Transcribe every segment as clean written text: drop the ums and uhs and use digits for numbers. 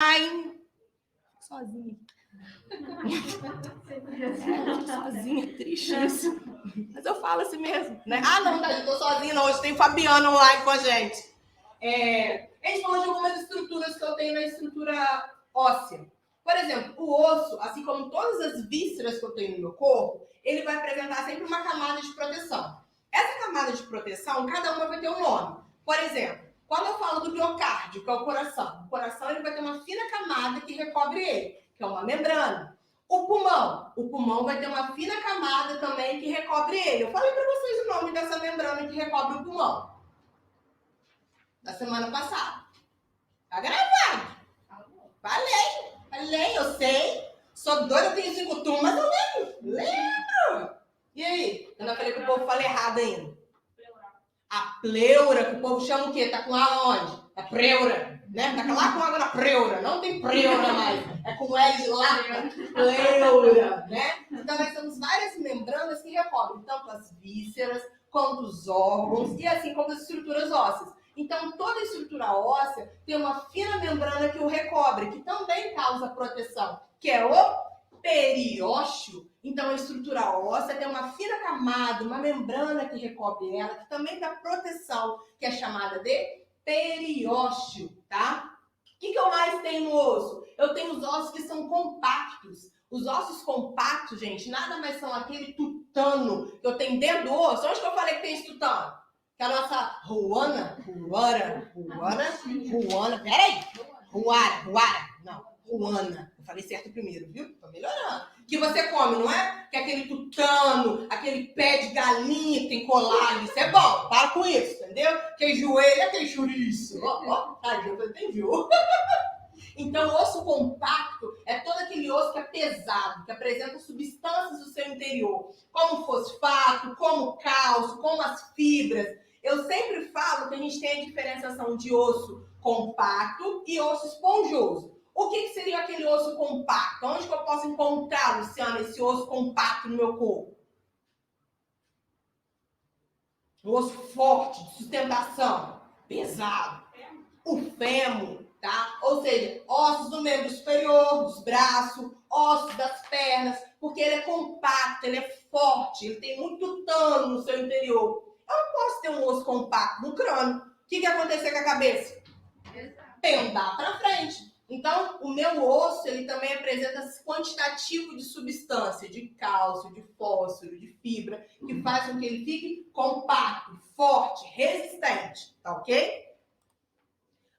Ai, sozinha. Sozinha, triste isso. Mas eu falo assim mesmo, né? Ah, não, eu tô sozinha não. Hoje tem Fabiana online com a gente. A gente falou de algumas estruturas que eu tenho na estrutura óssea. Por exemplo, o osso, assim como todas as vísceras que eu tenho no meu corpo, ele vai apresentar sempre uma camada de proteção. Essa camada de proteção, cada uma vai ter um nome. Por exemplo, quando eu falo do miocárdio, que é o coração ele vai ter uma fina camada que recobre ele, que é uma membrana. O pulmão vai ter uma fina camada também que recobre ele. Eu falei para vocês o nome dessa membrana que recobre o pulmão da semana passada. Tá gravado? Falei, eu sei. Sou doida, eu tenho 5 turmas, eu lembro. E aí? Eu não falei que o povo fala errado ainda. A pleura, que o povo chama o quê? Tá com A onde? A preura, né? Tá lá com água na preura. Não tem preura mais. É com L de lata. Pleura, né? Então, nós temos várias membranas que recobrem tanto as vísceras, quanto os órgãos, e assim como as estruturas ósseas. Então, toda estrutura óssea tem uma fina membrana que o recobre, que também causa proteção, que é o periósteo. Então, a estrutura óssea tem uma fina camada, uma membrana que recobre ela, que também dá proteção, que é chamada de periósteo, tá? O que eu mais tenho no osso? Eu tenho os ossos que são compactos. Os ossos compactos, gente, nada mais são aquele tutano que eu tenho dentro do osso. Onde que eu falei que tem esse tutano? Que a nossa Ruara, eu falei certo primeiro, viu? Tô melhorando. Que você come, não é? Que é aquele tutano, aquele pé de galinha que tem colágeno. Isso é bom, para com isso, entendeu? Queijoelho é queijouriço. Tadinho, eu entendi. Então, o osso compacto é todo aquele osso que é pesado, que apresenta substâncias do seu interior, como fosfato, como cálcio, como as fibras. Eu sempre falo que a gente tem a diferenciação de osso compacto e osso esponjoso. O que seria aquele osso compacto? Onde que eu posso encontrar, Luciana, esse osso compacto no meu corpo? Um osso forte, de sustentação, pesado. O fêmur, tá? Ou seja, ossos do membro superior, dos braços, ossos das pernas, porque ele é compacto, ele é forte, ele tem muito tano no seu interior. Eu não posso ter um osso compacto no crânio. O que acontecer com a cabeça? Pendar para frente. Então, o meu osso, ele também apresenta esse quantitativo de substância, de cálcio, de fósforo, de fibra, que faz com que ele fique compacto, forte, resistente, tá ok?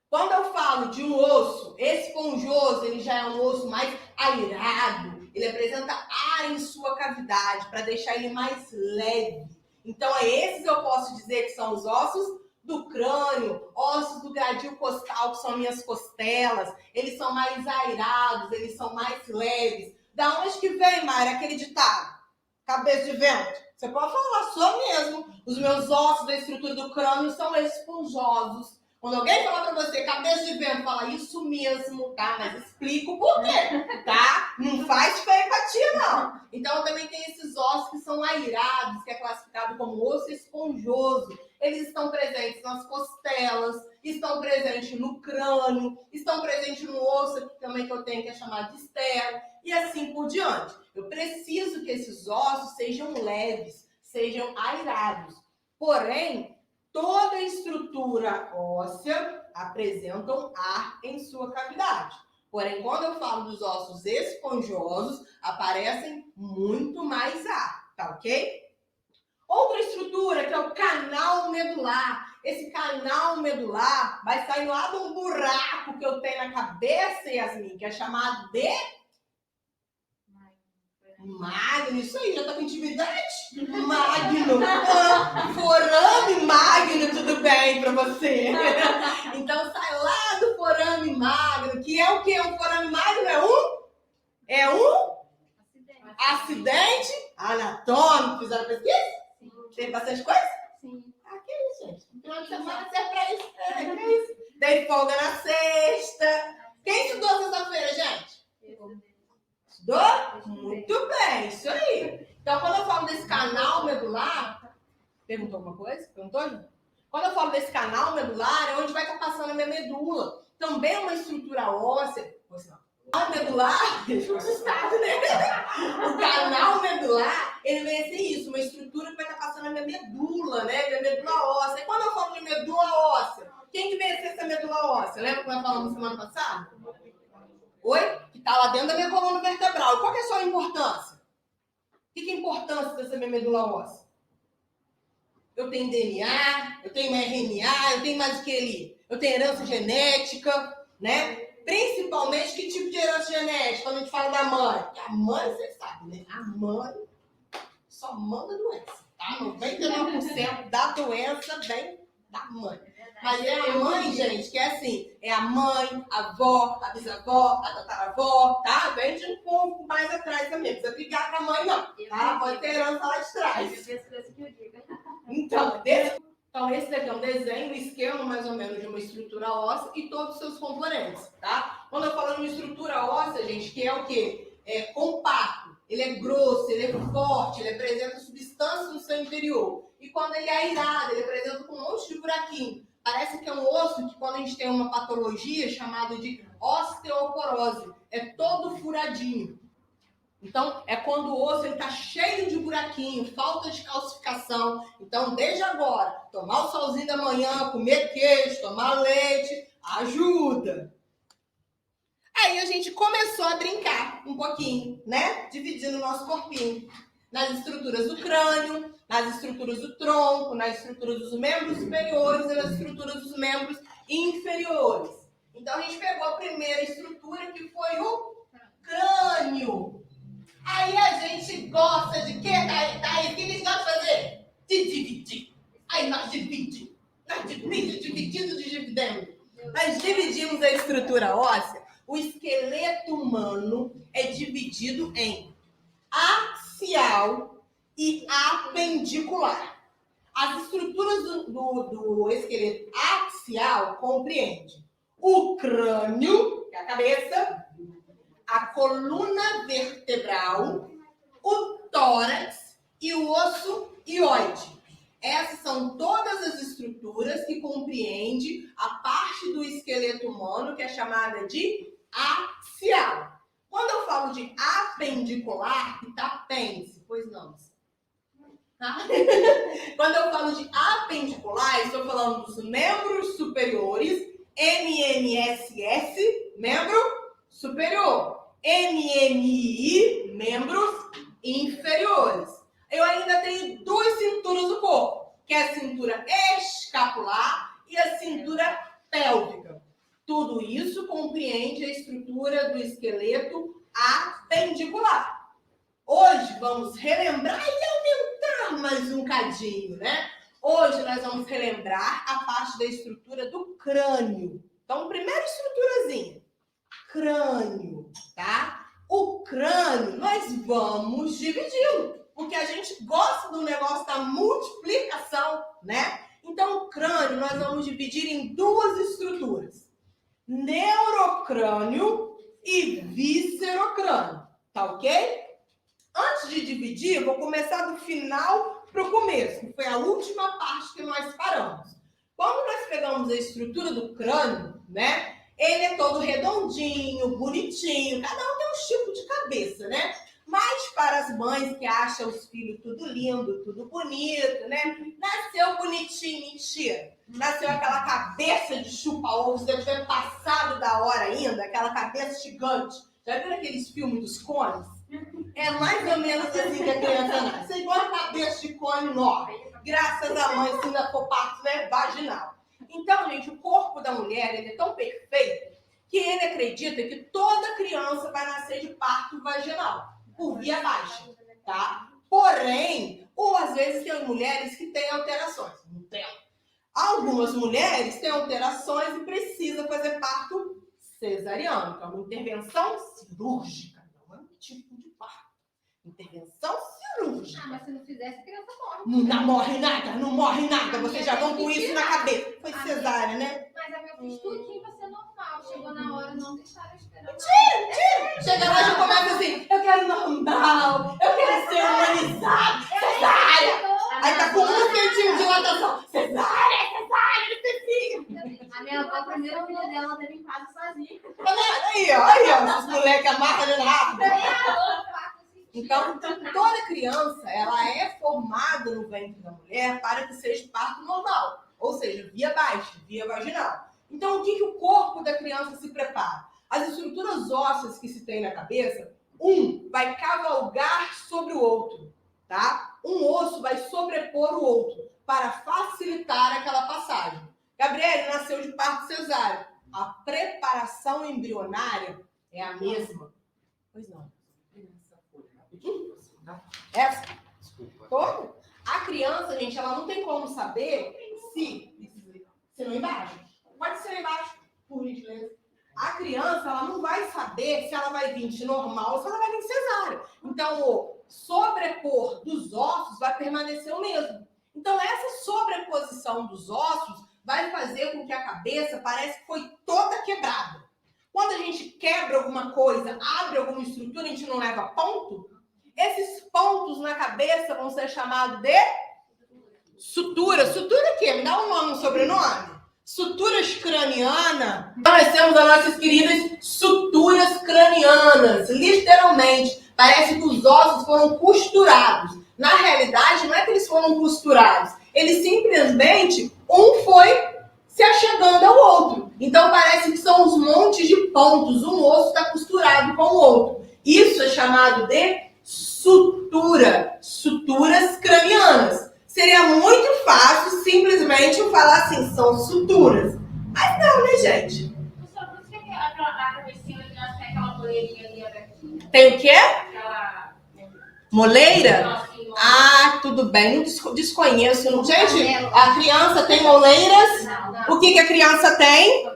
Quando eu falo de um osso esponjoso, ele já é um osso mais airado, ele apresenta ar em sua cavidade para deixar ele mais leve. Então, esses eu posso dizer que são os ossos do crânio, ossos do gradil costal, que são minhas costelas. Eles são mais airados, eles são mais leves. Da onde que vem, Mayra, aquele ditado? Cabeça de vento. Você pode falar, sou mesmo. Os meus ossos da estrutura do crânio são esponjosos. Quando alguém fala pra você, cabeça de vento, fala isso mesmo, tá? Mas explico por quê, tá? Não faz feio pra tia, não. Então, também tem esses ossos que são airados, que é classificado como osso esponjoso. Eles estão presentes nas costelas, estão presentes no crânio, estão presentes no osso aqui também que eu tenho, que é chamado de esternum, e assim por diante. Eu preciso que esses ossos sejam leves, sejam airados. Porém, toda a estrutura óssea apresenta ar em sua cavidade. Porém, quando eu falo dos ossos esponjosos, aparecem muito mais ar, tá ok? Outra estrutura que é o canal medular. Esse canal medular vai sair lá de um buraco que eu tenho na cabeça, Yasmin, que é chamado de magno. Isso aí, já tá com intimidade? Magno. Forame magno, tudo bem pra você. Então sai lá do forame magno, que é o quê? Um forame magno é um acidente anatômico. Fizeram pesquisa? Sim. Tem bastante coisa? Sim. Ah, que isso, gente? Final de semana serve pra isso. Que isso? Dei folga na sexta. Quem estudou sexta-feira, gente? Estudou? Muito bem, isso aí. Então, quando eu falo desse canal medular... Perguntou alguma coisa? Perguntou, gente? Quando eu falo desse canal medular, é onde vai estar passando a minha medula. também é uma estrutura óssea. Pois não. O canal medular, assustado, né? O canal medular, ele vem a ser isso, uma estrutura que vai estar passando na minha medula, né? Minha medula óssea. E quando eu falo de medula óssea, quem que vem a ser essa medula óssea? Lembra que nós falamos semana passada? Oi? Que está lá dentro da minha coluna vertebral. E qual que é a sua importância? O que é a importância dessa minha medula óssea? Eu tenho DNA, eu tenho RNA, eu tenho mais o que ali? Eu tenho herança genética, né? Principalmente, que tipo de herança genética? Quando a gente fala da mãe. A mãe, você sabe, né? A mãe só manda doença, tá? 99% da doença vem da mãe. Mas é a mãe, gente, que é assim. É a mãe, a avó, a bisavó, a tataravó, tá? Vem de um pouco mais atrás também. Não precisa brigar com a mãe, não. Tá? Pode ter herança lá de trás. Então, esse daqui é um desenho, um esquema mais ou menos de uma estrutura óssea e todos os seus componentes, tá? Quando eu falo de uma estrutura óssea, gente, que é o quê? É compacto, ele é grosso, ele é forte, ele apresenta substância no seu interior. E quando ele é airado, ele apresenta um monte de buraquinho. Parece que é um osso que quando a gente tem uma patologia chamada de osteoporose, é todo furadinho. Então, é quando o osso está cheio de buraquinho, falta de calcificação. Então, desde agora, tomar o solzinho da manhã, comer queijo, tomar leite, ajuda. Aí a gente começou a brincar um pouquinho, né? Dividindo o nosso corpinho nas estruturas do crânio, nas estruturas do tronco, nas estruturas dos membros superiores e nas estruturas dos membros inferiores. Então, a gente pegou a primeira estrutura, que foi o crânio. Aí a gente gosta de quê, Thaís? O que a gente gosta de fazer? De dividir. Aí nós dividimos. Nós dividimos a estrutura óssea. O esqueleto humano é dividido em axial e apendicular. As estruturas do esqueleto axial compreendem o crânio, que é a cabeça, a coluna vertebral, o tórax e o osso hioide. Essas são todas as estruturas que compreendem a parte do esqueleto humano que é chamada de axial. Quando eu falo de apendicular, que tá apêndice, pois não. Tá? Quando eu falo de apendicular, estou falando dos membros superiores, MMSS, membro superior. MMI, membros inferiores. Eu ainda tenho duas cinturas do corpo, que é a cintura escapular e a cintura pélvica. Tudo isso compreende a estrutura do esqueleto apendicular. Hoje vamos relembrar e aumentar mais um cadinho, né? Hoje nós vamos relembrar a parte da estrutura do crânio. Então, primeira estruturazinha. Crânio, tá? O crânio, nós vamos dividi-lo, porque a gente gosta do negócio da multiplicação, né? Então, o crânio nós vamos dividir em duas estruturas. Neurocrânio e viscerocrânio, tá ok? Antes de dividir, eu vou começar do final para o começo, que foi a última parte que nós paramos. Quando nós pegamos a estrutura do crânio, né? Ele é todo redondinho, bonitinho, cada um tem um tipo de cabeça, né? Mas para as mães que acham os filhos tudo lindo, tudo bonito, né? Nasceu bonitinho, mentira. Nasceu aquela cabeça de chupa-ovos, deve ter passado da hora ainda, aquela cabeça gigante. Já viram aqueles filmes dos cones? É mais ou menos assim que a criança nasce. É igual a cabeça de cone enorme. Graças à mãe, se ainda for parte, né, vaginal. Então, gente, o corpo da mulher ele é tão perfeito que ele acredita que toda criança vai nascer de parto vaginal, por via baixa, tá? Porém, ou às vezes tem mulheres que têm alterações. Não tem. Algumas mulheres têm alterações e precisam fazer parto cesariano, que é uma intervenção cirúrgica, não é um tipo de parto. Intervenção cirúrgica. Ah, mas se não fizesse, a criança morre. Não morre nada, não morre nada. Vocês já vão com isso na cabeça. Foi cesárea, né? Mas a minha fiz tudinho pra ser normal. Chegou na hora, não deixaram esperando. Mentira! Chega lá e já começa assim, eu quero normal, eu quero ser humanizado. Cesárea! Aí tá com um centímetro de dilatação. Cesárea, não precisa. A minha avó, a primeira filha dela teve em 4 Aí, ó, esses moleques amarram rápido. Então, toda criança, ela é formada no ventre da mulher para que seja parto normal. Ou seja, via baixa, via vaginal. Então, o que o corpo da criança se prepara? As estruturas ósseas que se tem na cabeça, um vai cavalgar sobre o outro, tá? Um osso vai sobrepor o outro para facilitar aquela passagem. Gabriele nasceu de parto cesáreo. A preparação embrionária é a mesma. Pois não. Essa? Como? A criança, gente, ela não tem como saber se não embaixo. Pode ser embaixo, por gentileza. A criança, ela não vai saber se ela vai vir de normal ou se ela vai vir de cesárea. Então, o sobrepor dos ossos vai permanecer o mesmo. Então, essa sobreposição dos ossos vai fazer com que a cabeça pareça que foi toda quebrada. Quando a gente quebra alguma coisa, abre alguma estrutura, a gente não leva ponto, esses pontos na cabeça vão ser chamados de sutura. Sutura o quê? Me dá um nome, um sobrenome. Suturas cranianas. Então, nós temos as nossas queridas suturas cranianas. Literalmente, parece que os ossos foram costurados. Na realidade, não é que eles foram costurados. Eles simplesmente, um foi se achegando ao outro. Então, parece que são uns montes de pontos. Um osso está costurado com o outro. Isso é chamado de sutura. Suturas cranianas. Seria muito fácil simplesmente eu falar assim, são suturas. Mas não, né, gente? Professor, por que a cabecinha tem aquela moleirinha ali abertinha? Tem o quê? Aquela... Moleira? Ah, tudo bem. Não desconheço. Gente, a criança tem moleiras? Não. O que a criança tem?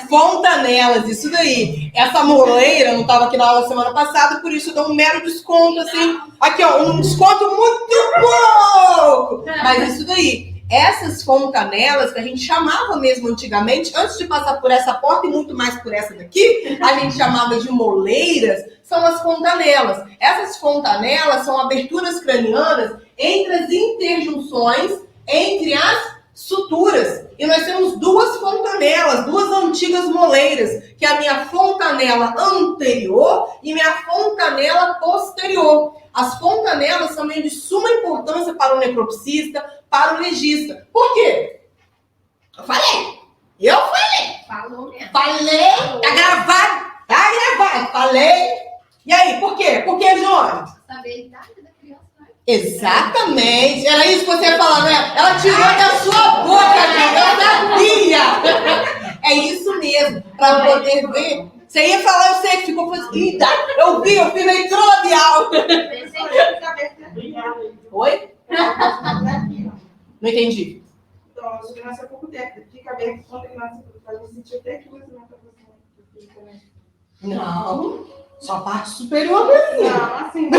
Fontanelas, isso daí. Essa moleira não estava aqui na aula semana passada, por isso eu dou um mero desconto, assim. Aqui, ó, um desconto muito pouco. Mas isso daí. Essas fontanelas, que a gente chamava mesmo antigamente, antes de passar por essa porta e muito mais por essa daqui, a gente chamava de moleiras, são as fontanelas. Essas fontanelas são aberturas cranianas entre as interjunções, entre as suturas. E nós temos duas fontanelas, duas antigas moleiras, que é a minha fontanela anterior e minha fontanela posterior. As fontanelas são de suma importância para o necropsista, para o legista. Por quê? Eu falei. Falou mesmo. Falei. Tá gravado. Falei. E aí, por quê? Por que, Jônio? Saber a idade da criança, né? Exatamente. Era isso que você ia falar, né? Ela tirou da sua boca, gente. Eu sabia. É isso mesmo. Para poder ver. Você ia falar, eu sei que ficou assim. Eu vi na introlabial. Pensei que cabeça. Oi? Não entendi. Então, a gente nasce há pouco tempo. Fica aberto quando ele nasce, a gente sentiu até que você não está fazendo. Não. Só a parte superior mesmo. Não, assim,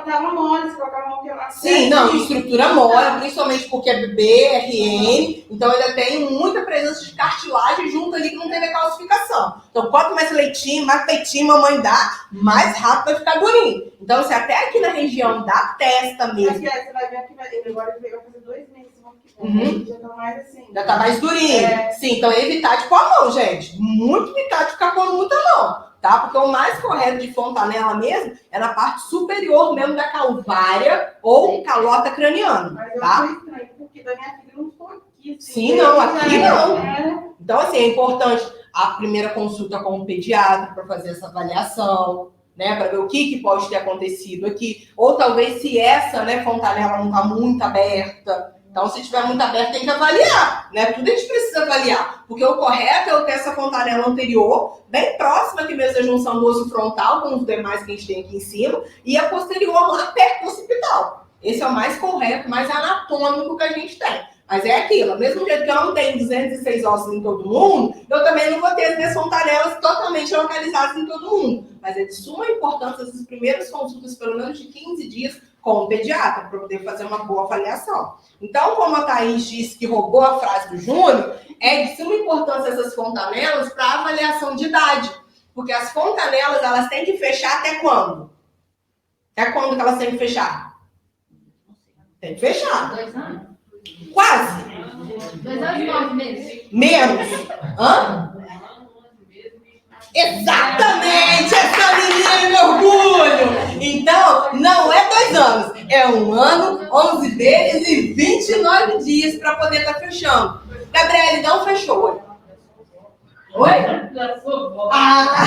tava mole, se colocar a mão pela Sim, não, estrutura mole, principalmente porque é bebê, RN, então ainda tem muita presença de cartilagem junto ali que não teve a calcificação. Então, quanto mais leitinho, mais peitinho mamãe dá, mais rápido vai ficar durinho. Então, se até aqui na região da testa mesmo. Você vai ver que ele agora veio fazer 2 meses. Já tá mais assim. Já tá mais durinho. Sim, então evitar de pôr a mão, gente. Muito evitar de ficar pondo muita mão, tá? Porque o mais correto de fontanela mesmo é na parte superior mesmo da calvária ou calota craniana, Mas eu tá? tô estranho, porque da minha filha não foi aqui. Assim, Sim, não, aqui não. Então, assim, é importante a primeira consulta com o pediatra para fazer essa avaliação, né? Para ver o que pode ter acontecido aqui. Ou talvez se essa, né, fontanela não tá muito aberta. Então, se estiver muito aberto, tem que avaliar, né? Tudo a gente precisa avaliar. Porque o correto é eu ter essa fontanela anterior, bem próxima aqui mesmo da junção do osso frontal, com os demais que a gente tem aqui em cima, e a posterior lá perto do occipital. Esse é o mais correto, mais anatômico que a gente tem. Mas é aquilo, ao mesmo jeito que eu não tenho 206 ossos em todo mundo, eu também não vou ter as minhas fontanelas totalmente localizadas em todo mundo. Mas é de suma importância essas primeiras consultas, pelo menos de 15 dias, com o pediatra, para poder fazer uma boa avaliação. Então, como a Thaís disse que roubou a frase do Júnior, é de suma importância essas fontanelas para avaliação de idade. Porque as fontanelas, elas têm que fechar até quando? Até quando que elas têm que fechar? Tem que fechar. 2 anos? Quase. 2 anos e 9 meses. Menos. Hã? Exatamente! Essa menina é meu orgulho! Então, não é 2 anos. É 1 ano, 11 meses e 29 dias para poder estar fechando. Gabriele, não fechou. Oi? Ah.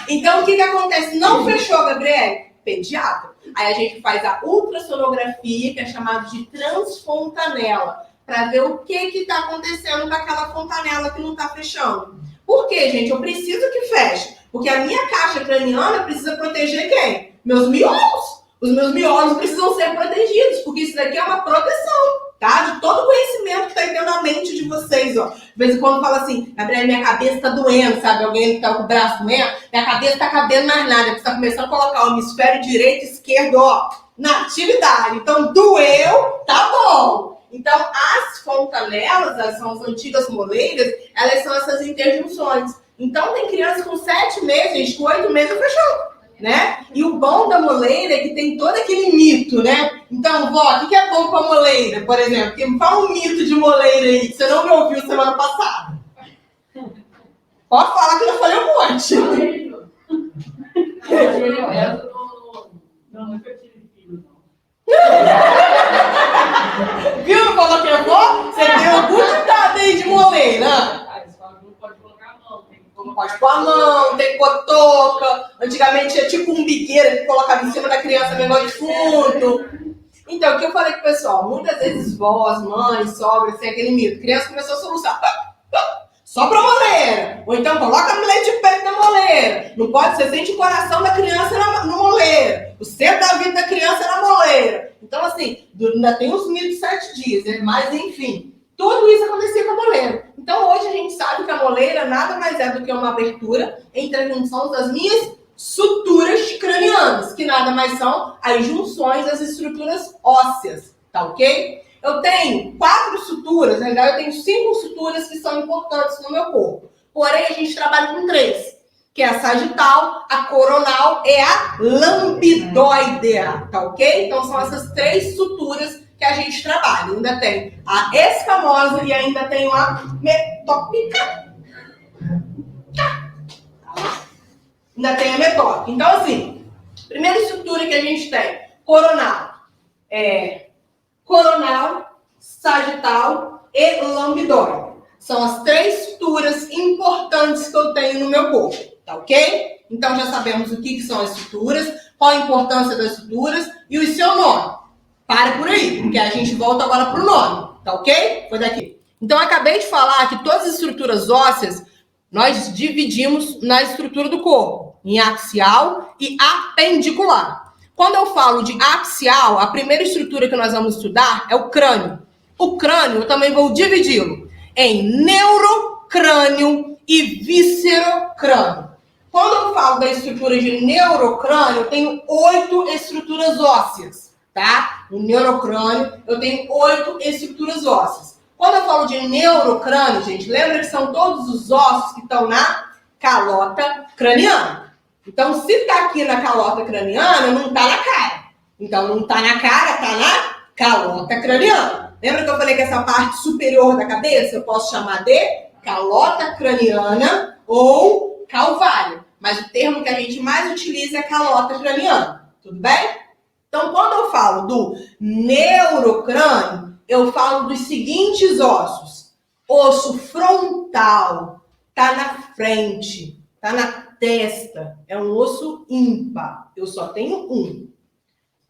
Então, o que acontece? Não fechou, Gabriele? Pediatra. Aí a gente faz a ultrassonografia, que é chamada de transfontanela, para ver o que está acontecendo com aquela fontanela que não está fechando. Por quê, gente? Eu preciso que feche. Porque a minha caixa craniana precisa proteger quem? Meus miolos. Os meus miolos precisam ser protegidos, porque isso daqui é uma proteção, tá? De todo o conhecimento que está dentro da mente de vocês, ó. De vez em quando fala assim, Gabriel, minha cabeça tá doendo, sabe? Alguém que tá com o braço doendo, minha cabeça tá cabendo mais nada. Você tá começando a colocar o hemisfério direito e esquerdo, ó, na atividade. Então, doeu, tá bom. Então, as fontanelas, elas são as antigas moleiras, elas são essas interjunções. Então, tem crianças com 7 meses, gente, com 8 meses fechou. Né? E o bom da moleira é que tem todo aquele mito, né? Então, vó, o que é bom com a moleira, por exemplo? Fala um mito de moleira aí, que você não me ouviu semana passada. Pode falar que eu falei um monte. Não, nunca tive filho, não. Viu? Falou que é bom? Você tem algum ditado aí de moleira? Não pode colocar a mão, tem que Não pode pôr a mão, tem que pôr touca. Antigamente tinha tipo um bigueira que colocava em cima da criança negócio de defunto. Então, o que eu falei com o pessoal? Muitas vezes vós, mães, sogras, tem aquele mito. A criança começou a soluçar. Só pra moleira. Ou então coloca leite de peito na moleira. Não pode, você sente o coração da criança na moleira. O centro da vida da criança na moleira. Então, assim, ainda tem os 1.007 dias, né? Mas, enfim, tudo isso acontecia com a moleira. Então, hoje a gente sabe que a moleira nada mais é do que uma abertura entre a junção das minhas suturas cranianas, que nada mais são as junções das estruturas ósseas, tá ok? Eu tenho 4 suturas, na verdade eu tenho 5 suturas que são importantes no meu corpo. Porém, a gente trabalha com 3, que é a sagital, a coronal e a lambidóidea, tá ok? Então são essas 3 suturas que a gente trabalha. Ainda tem a escamosa e ainda tem a metópica. Ainda tem a metópica. Então, assim, primeira estrutura que a gente tem, coronal, sagital e lambidóide. São as 3 suturas importantes que eu tenho no meu corpo, tá ok? Então já sabemos o que são as suturas, qual a importância das suturas e o seu nome. Para por aí, porque a gente volta agora pro nome, tá ok? Foi daqui. Então eu acabei de falar que todas as estruturas ósseas nós dividimos na estrutura do corpo, em axial e apendicular. Quando eu falo de axial, a primeira estrutura que nós vamos estudar é o crânio. O crânio eu também vou dividi-lo em neurocrânio e viscerocrânio. Quando eu falo da estrutura de neurocrânio, eu tenho 8 estruturas ósseas, tá? No neurocrânio, eu tenho 8 estruturas ósseas. Quando eu falo de neurocrânio, gente, lembra que são todos os ossos que estão na calota craniana. Então, se tá aqui na calota craniana, não tá na cara. Então, não tá na cara, tá na calota craniana. Lembra que eu falei que essa parte superior da cabeça eu posso chamar de calota craniana ou calvário. Mas o termo que a gente mais utiliza é calota craniana. Tudo bem? Então, quando eu falo do neurocrânio, eu falo dos seguintes ossos. Osso frontal, tá na frente, tá na testa. É um osso ímpar. Eu só tenho um.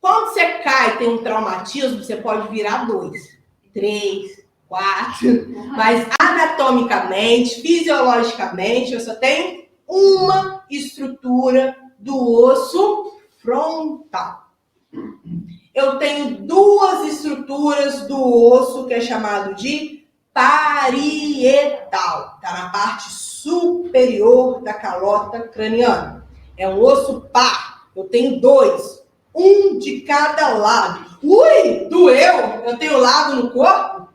Quando você cai, tem um traumatismo, você pode virar 2, 3, 4. Mas anatomicamente, fisiologicamente, eu só tenho uma estrutura do osso frontal. Eu tenho 2 estruturas do osso que é chamado de parietal. Está na parte superior da calota craniana. É um osso par. Eu tenho 2. Um de cada lado. Ui, doeu? Eu tenho lado no corpo?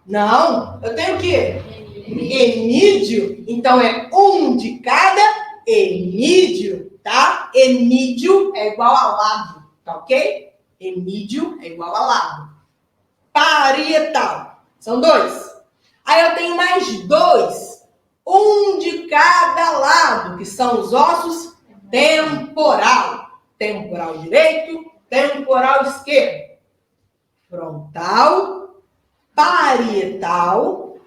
Não. Eu tenho o quê? Hemídio. Então é um de cada hemídio. Tá? Hemídio é igual a lado, tá ok? Hemídio é igual a lado. Parietal. São 2. Aí eu tenho mais 2. Um lado, que são os ossos temporal. Temporal direito, temporal esquerdo. Frontal, parietal,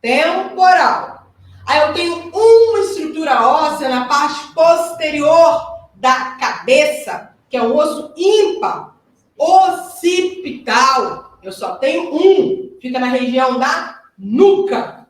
temporal. Aí eu tenho uma estrutura óssea na parte posterior da cabeça, que é o osso ímpar, occipital. Eu só tenho um, fica na região da nuca.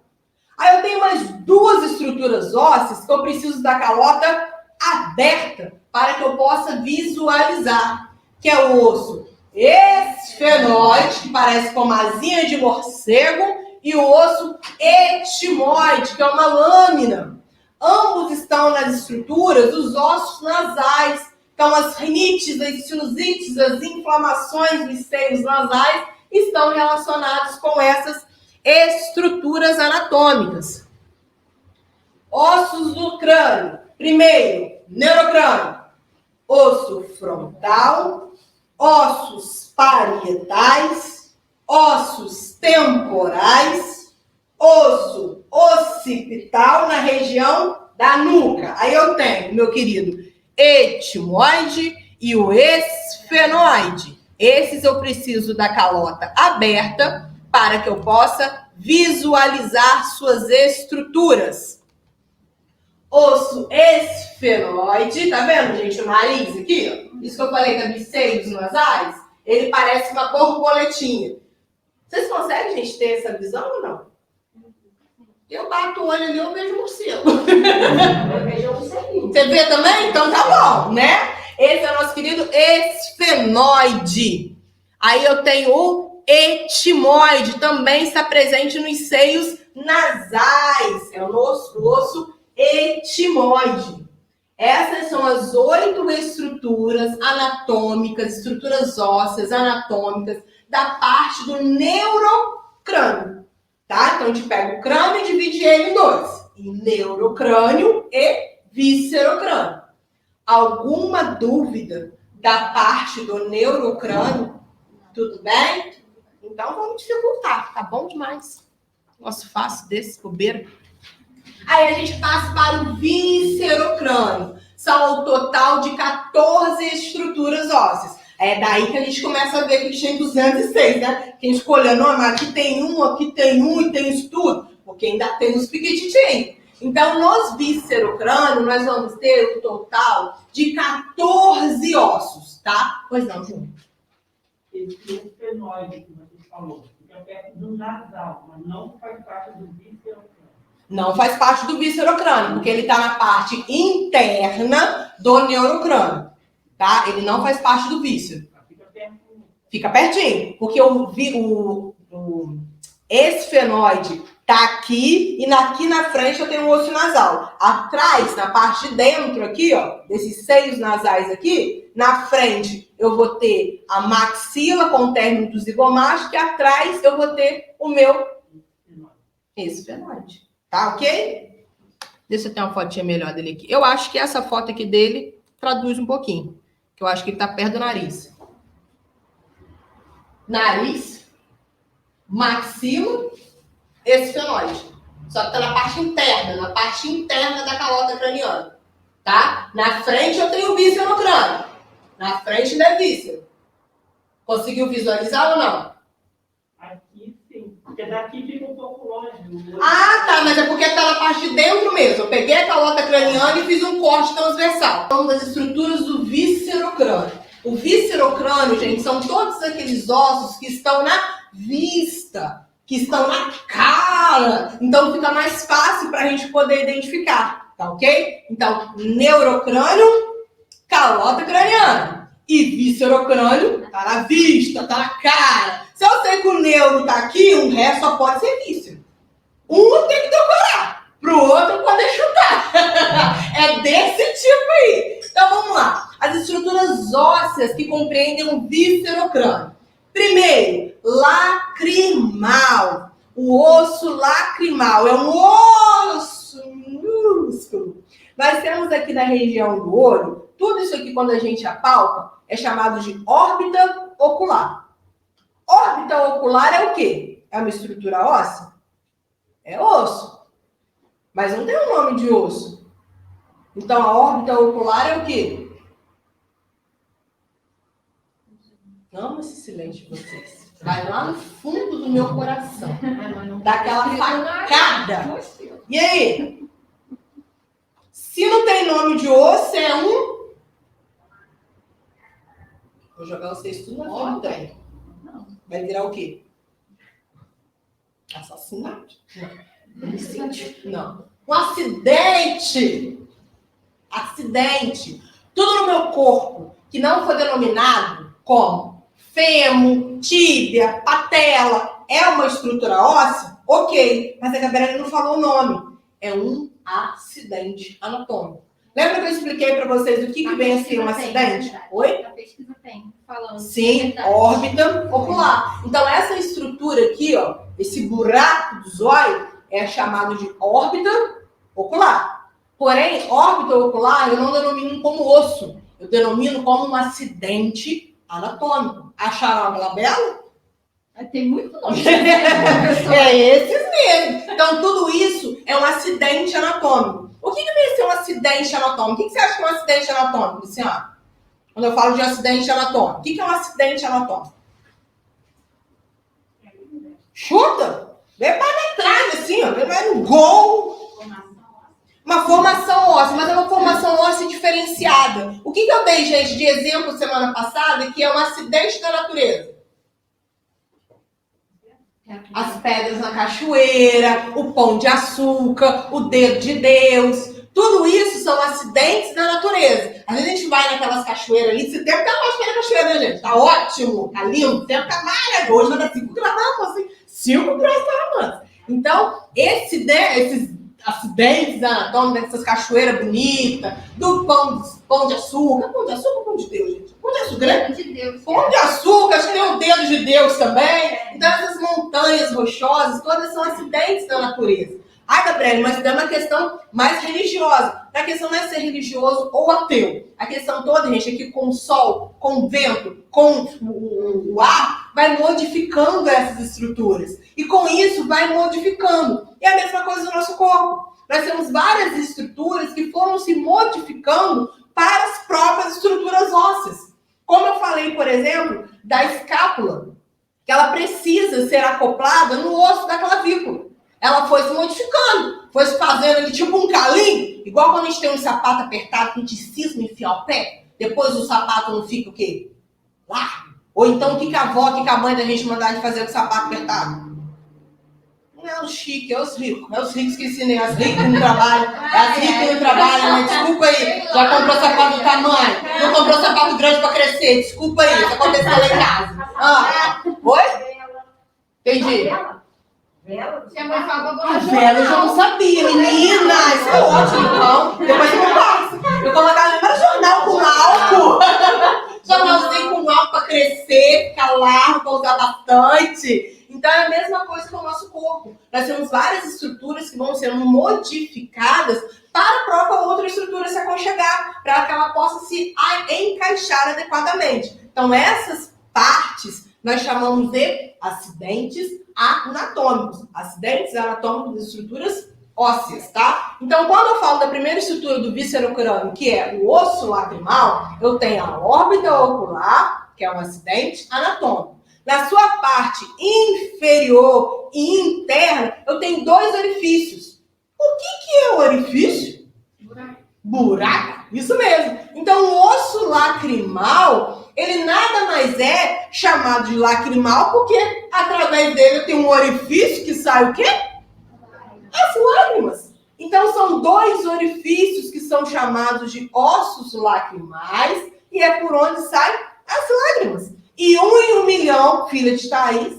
Aí eu tenho mais duas estruturas ósseas que eu preciso da calota aberta para que eu possa visualizar, que é o osso esfenoide, que parece com uma asinha de morcego, e o osso etimoide, que é uma lâmina. Ambos estão nas estruturas dos ossos nasais. Então, as rinites, as sinusites, as inflamações dos seios nasais estão relacionados com essas estruturas anatômicas. Ossos do crânio. Primeiro, neurocrânio. Osso frontal, ossos parietais, ossos temporais, osso occipital na região da nuca. Aí eu tenho, meu querido, etimoide e o esfenoide. Esses eu preciso da calota aberta para que eu possa visualizar suas estruturas. Osso esfenoide, tá vendo, gente, o nariz aqui? Ó? Isso que eu falei dos seios nasais, ele parece uma borboletinha. Vocês conseguem, gente, ter essa visão ou não? Eu bato o olho ali, eu vejo um morcego. Eu vejo um selinho. Você vê também? Então tá bom, né? Esse é o nosso querido esfenoide. Aí eu tenho o etimoide, também está presente nos seios nasais. É o nosso osso etimoide. Essas são as 8 estruturas anatômicas, estruturas ósseas anatômicas da parte do neurocrânio, tá? Então a gente pega o crânio e divide ele em 2, em neurocrânio e viscerocrânio. Alguma dúvida da parte do neurocrânio? Tudo bem? Então vamos dificultar, tá bom demais. Nosso fácil desse, bobeira. Aí a gente passa para o viscerocrânio. São ao total de 14 estruturas ósseas. É daí que a gente começa a ver que a gente tem 206, né? Que a gente escolheu, não, mas aqui tem um e tem isso tudo. Porque ainda tem os piquititinhos. Então, nos viscerocrânio, nós vamos ter um total de 14 ossos, tá? Pois não, Júnior. Esse esfenoide que você falou, fica perto do nasal, mas não faz parte do viscerocrânio. Não faz parte do viscerocrânio, porque ele está na parte interna do neurocrânio, tá? Ele não faz parte do víscero. Fica pertinho, porque o esfenoide tá aqui e aqui na frente eu tenho o osso nasal. Atrás, na parte de dentro aqui, ó, desses seios nasais aqui, na frente eu vou ter a maxila com o término do zigomático e atrás eu vou ter o meu esfenoide. Tá, ok? Deixa eu ter uma fotinha melhor dele aqui. Eu acho que essa foto aqui dele traduz um pouquinho. Que eu acho que ele tá perto do nariz. Nariz, maxila, esfenoide. Só que tá na parte interna da calota craniana. Tá? Na frente eu tenho o viscerocrânio. Na frente não é víscero. Conseguiu visualizar ou não? Aqui sim, porque daqui fica um pouco longe. Ah, tá, mas é porque tá na parte de dentro mesmo. Eu peguei a calota craniana e fiz um corte transversal. São das estruturas do viscerocrânio. O viscerocrânio, gente, são todos aqueles ossos que estão na vista, que estão na cara. Então fica mais fácil para a gente poder identificar, tá ok? Então, neurocrânio, calota craniana. E viscerocrânio tá na vista, tá na cara. Se eu sei que o neuro tá aqui, o resto só pode ser víscero. Um tem que decorar, pro outro poder chutar. É desse tipo aí. Então vamos lá. As estruturas ósseas que compreendem o viscerocrânio. Primeiro, lacrimal. O osso lacrimal é um osso minúsculo. Nós temos aqui na região do olho, tudo isso aqui quando a gente apalpa é chamado de órbita ocular. Órbita ocular é o quê? É uma estrutura óssea? É osso. Mas não tem o nome de osso. Então, a órbita ocular é o quê? Amo esse silêncio de vocês. Vai lá no fundo do meu coração. Dá aquela facada. E aí? Se não tem nome de osso, é um... Vou jogar vocês tudo na frente do trem. Vai virar o quê? Assassinato? Não. Homicídio? Não. Um acidente! Acidente! Tudo no meu corpo que não foi denominado como fêmur, tíbia, patela, é uma estrutura óssea? Ok. Mas a Gabriela não falou o nome. É um acidente anatômico. Lembra que eu expliquei para vocês o que vem a ser um acidente? Oi? A pesquisa tem, falando. Sim, órbita ocular. Então, essa estrutura aqui, ó, esse buraco do zóio, é chamado de órbita ocular. Porém, órbita ocular eu não denomino como osso. Eu denomino como um acidente anatômico. Acharam a glabela? Tem muito nome. É esses mesmo. Então, tudo isso é um acidente anatômico. O que vem ser um acidente anatômico? O que você acha que é um acidente anatômico, Luciana? Quando eu falo de acidente anatômico. O que é um acidente anatômico? Chuta! Vem para trás, assim, ó. Vem no gol. Uma formação óssea, mas é uma formação óssea diferenciada. O que eu dei, gente, de exemplo semana passada, que é um acidente da natureza? As pedras na cachoeira, o pão de açúcar, o dedo de Deus. Tudo isso são acidentes da natureza. Às vezes a gente vai naquelas cachoeiras ali, esse tempo tá ótimo na cachoeira, né, gente? Tá ótimo, tá lindo, o tempo tá maravilhoso. Hoje vai dar 5 graus, assim, 5 graus para. Então, esses acidentes anatômicos, dessas cachoeiras bonitas, do pão de açúcar. Pão de açúcar ou pão de Deus, gente? Pão de açúcar, né? De Deus. Pão de açúcar, acho que tem o dedo de Deus também. Então, essas montanhas rochosas, todas são acidentes da natureza. Ah, Gabriela, mas é uma questão mais religiosa. A questão não é ser religioso ou ateu. A questão toda, gente, é que com o sol, com o vento, com o ar, vai modificando essas estruturas. E com isso, vai modificando. E a mesma coisa no nosso corpo. Nós temos várias estruturas que foram se modificando para as próprias estruturas ósseas. Como eu falei, por exemplo, da escápula, que ela precisa ser acoplada no osso da clavícula. Ela foi se modificando, foi se fazendo ali tipo um calinho, igual quando a gente tem um sapato apertado que a gente cisma e enfia o pé, depois o sapato não fica o quê? Largo. Ou então o que a avó, o que a mãe da gente mandar de fazer com o sapato apertado? Não é os chiques, é os ricos. É os ricos que ensinam, as ricas que não trabalham. É as ricas que não trabalham, né? Desculpa aí. Já comprou sapato do tamanho. Não comprou sapato grande pra crescer. Desculpa aí. Isso aconteceu lá em casa. Ah, oi? Entendi. Minha mãe fala A vela eu já não sabia, menina. Isso é ótimo, então. Depois eu passo. Eu colocava no jornal com álcool. Jornalzinho com álcool pra crescer, ficar largo, pra usar bastante. Então é a mesma coisa com o nosso corpo. Nós temos várias estruturas que vão sendo modificadas para a própria outra estrutura se aconchegar, para que ela possa se encaixar adequadamente. Então essas partes nós chamamos de acidentes anatômicos. Acidentes anatômicos de estruturas ósseas, tá? Então quando eu falo da primeira estrutura do víscero-crânio, que é o osso lacrimal, eu tenho a órbita ocular, que é um acidente anatômico. Na sua parte inferior e interna, eu tenho 2 orifícios. O que é o orifício? Buraco. Isso mesmo. Então, o osso lacrimal, ele nada mais é chamado de lacrimal, porque através dele eu tenho um orifício que sai o quê? As lágrimas. Então, são 2 orifícios que são chamados de ossos lacrimais, e é por onde saem as lágrimas. E 1 em 1 milhão, filha de Thaís,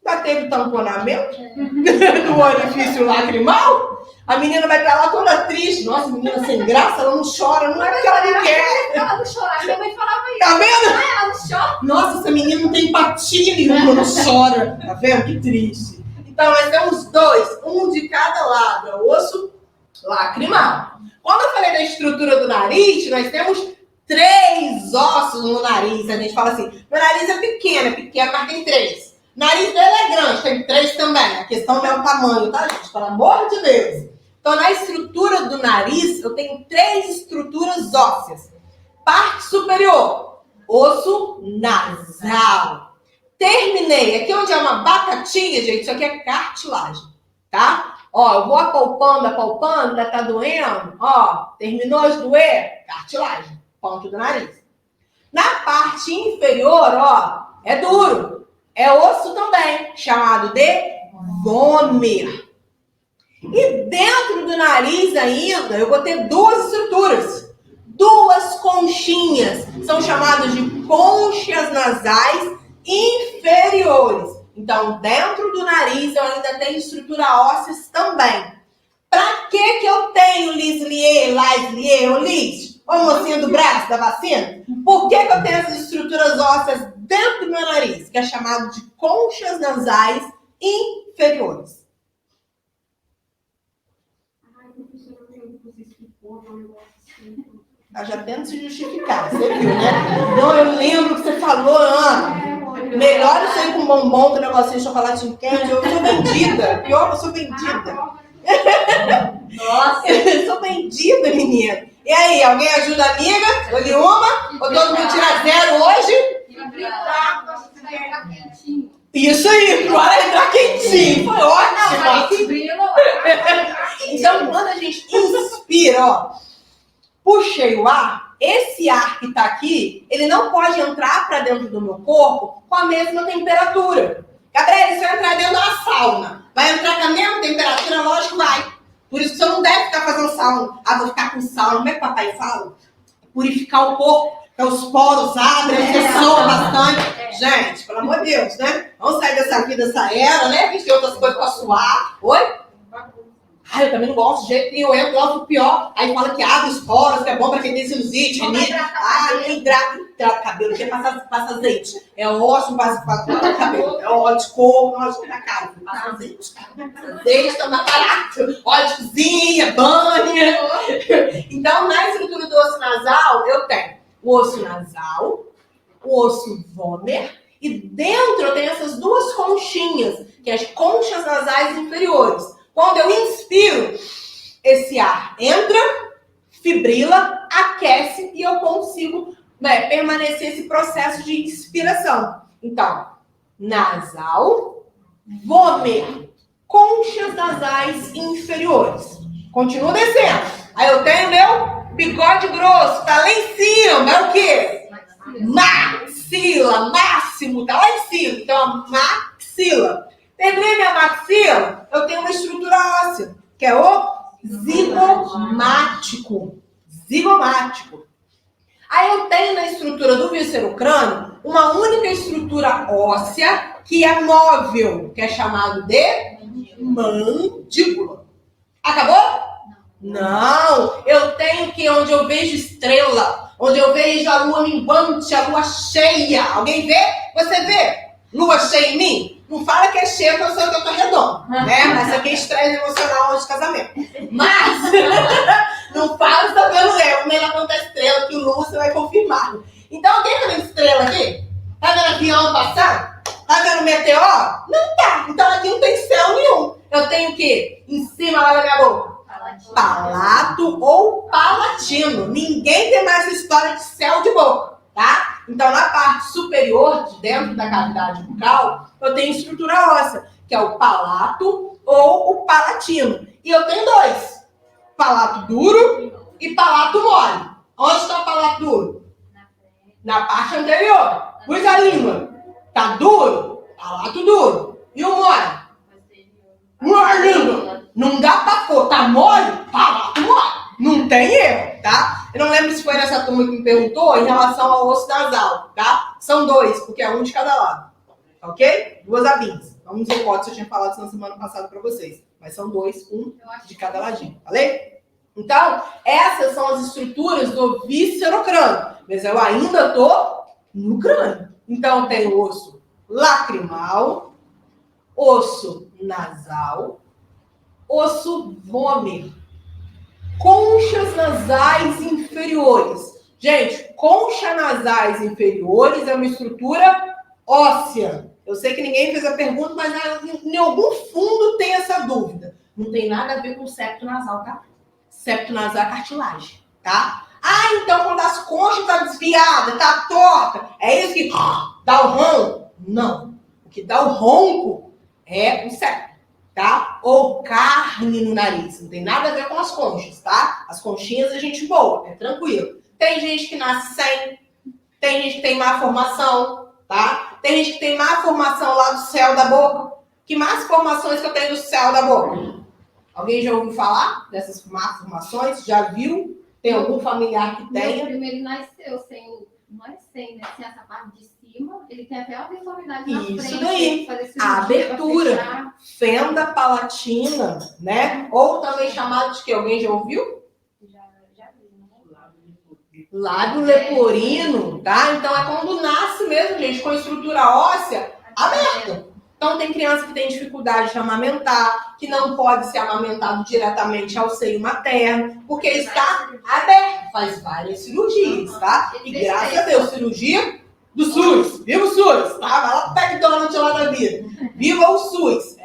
já teve tamponamento do orifício lacrimal? A menina vai pra lá toda triste. Nossa, menina sem graça, ela não chora, não é porque ela não quer. Ela não chora, minha mãe falava isso. Tá vendo? Ah, ela não chora. Nossa, essa menina não tem empatia nenhuma, não chora. Tá vendo? Que triste. Então, nós temos 2, um de cada lado, é o osso lacrimal. Quando eu falei da estrutura do nariz, nós temos 3 ossos no nariz. A gente fala assim, meu nariz é pequeno, mas tem 3. O nariz dele é grande, tem 3 também. A questão não é o tamanho, tá, gente? Pelo amor de Deus. Então, na estrutura do nariz, eu tenho 3 estruturas ósseas. Parte superior, osso nasal. Terminei. Aqui onde é uma batatinha, gente, isso aqui é cartilagem, tá? Ó, eu vou apalpando, ainda tá doendo. Ó, terminou de doer? Cartilagem, ponto do nariz. Na parte inferior, ó, é duro. É osso também, chamado de vômer. E dentro do nariz ainda, eu vou ter 2 estruturas. 2 conchinhas. São chamadas de conchas nasais inferiores. Então, dentro do nariz, eu ainda tenho estrutura ósseas também. Pra que eu tenho Liz-Lier, ou Liz? Ô, mocinha do braço da vacina? Por que eu tenho essas estruturas ósseas dentro do meu nariz? Que é chamado de conchas nasais inferiores. Ai, professora, você explicou, um negócio assim. Tá já tendo se justificar, você viu, né? Não, eu lembro que você falou, Ana. Melhor isso aí com bombom que negocinho de chocolate quente. Eu sou vendida. Pior que eu sou vendida. Nossa, eu sou vendida, menina. E aí, alguém ajuda a amiga? Olhe uma? Ou todo mundo tira 0 hoje? Isso aí, para entrar quentinho. Foi ótimo. Então, quando a gente inspira, ó, puxei o ar, esse ar que tá aqui, ele não pode entrar para dentro do meu corpo com a mesma temperatura. Gabriela, se eu entrar dentro da sauna, vai entrar com a mesma temperatura? Lógico que vai. Por isso que você não deve ficar fazendo sauna. Ah, vou ficar com sauna. Como é que o papai fala? Purificar o corpo, que os poros abrem, você soa bastante. Gente, pelo amor de Deus, né? Vamos sair dessa vida, dessa era, né? A gente tem outras coisas para suar. Oi? Ah, eu também não gosto de jeito nenhum, eu gosto do pior. Aí fala que abre os poros, que é bom pra quem tem sinusite, rinite. Ah, não hidrata o cabelo, quer passa azeite. É ótimo para o cabelo. É óleo de coco, óleo de casa. Passa azeite, cara. Azeite tá mais barato. Óleo de cozinha, banha. Então, na estrutura do osso nasal, eu tenho o osso nasal, o osso vômer, e dentro eu tenho essas 2 conchinhas, que é as conchas nasais inferiores. Quando eu inspiro, esse ar entra, fibrila, aquece e eu consigo permanecer esse processo de inspiração. Então, nasal, vômer, conchas nasais inferiores. Continua descendo. Aí eu tenho meu bigode grosso, tá lá em cima. É o quê? Maxila, máximo, tá lá em cima. Então, maxila. Terminei minha maxila, eu tenho uma estrutura óssea, que é o zigomático. Zigomático. Aí eu tenho na estrutura do viscerocrânio uma única estrutura óssea que é móvel, que é chamado de mandíbula. Acabou? Não. Eu tenho que onde eu vejo estrela, onde eu vejo a lua minguante, a lua cheia. Alguém vê? Você vê? Lua cheia em mim? Não fala que é cheia, que eu sei que eu tô redonda, né? Mas isso aqui é estresse emocional hoje de casamento. Mas, não fala se tá vendo eu, nem na conta estrela, que o Lúcio vai confirmar. Então, alguém tá vendo estrela aqui? Tá vendo avião passar? Tá vendo meteoro? Não tá. Então, aqui não tem céu nenhum. Eu tenho o quê? Em cima lá da minha boca? Palato ou palatino. Ninguém tem mais história de céu de boca, tá? Então, na parte superior, de dentro da cavidade bucal, eu tenho estrutura óssea, que é o palato ou o palatino. E eu tenho 2. Palato duro e palato mole. Onde está o palato duro? Na parte anterior. Pus a língua. Tá duro? Palato duro. E o mole? Uma língua. Não dá pra pôr. Tá mole? Palato mole. Não tem erro, tá? Eu não lembro se foi nessa turma que me perguntou em relação ao osso nasal, tá? São 2, porque é um de cada lado. Ok? 2 abinhos. Vamos dizer quanto eu tinha falado na semana passada para vocês. Mas são 2, um de cada ladinho. Falei? Então, essas são as estruturas do viscerocrânio. Mas eu ainda tô no crânio. Então, eu tenho osso lacrimal, osso nasal, osso vômer, conchas nasais inferiores. Gente, concha nasais inferiores é uma estrutura óssea. Eu sei que ninguém fez a pergunta, mas em algum fundo tem essa dúvida. Não tem nada a ver com septo nasal, tá? Septo nasal é cartilagem, tá? Ah, então quando as conchas estão desviadas, tá torta, é isso que dá o ronco? Não. O que dá o ronco é o septo, tá? Ou carne no nariz. Não tem nada a ver com as conchas, tá? As conchinhas é gente boa, é tranquilo. Tem gente que nasce sem, tem gente que tem má formação, tá? Tem gente que tem má formação lá do céu da boca. Que más formações que eu tenho do céu da boca? Alguém já ouviu falar dessas más formações? Já viu? Tem algum familiar que tenha? Meu primo, ele nasceu sem, não é sem, né? Sem essa parte de cima, ele tem até uma deformidade na frente. Isso daí. Fazer cirurgia A abertura. pra fechar. Fenda palatina, né? Ou também chamado de que alguém já ouviu? Já vi, né? Lábio leporino, tá? Então é quando nasce mesmo, gente, com estrutura óssea aberta. Então tem criança que tem dificuldade de amamentar, que não pode ser amamentado diretamente ao seio materno, porque está aberto, faz várias cirurgias, tá? E graças a Deus, cirurgia do SUS. Viva o SUS, tá? Vai lá pro McDonald's lá da vida. Viva o SUS.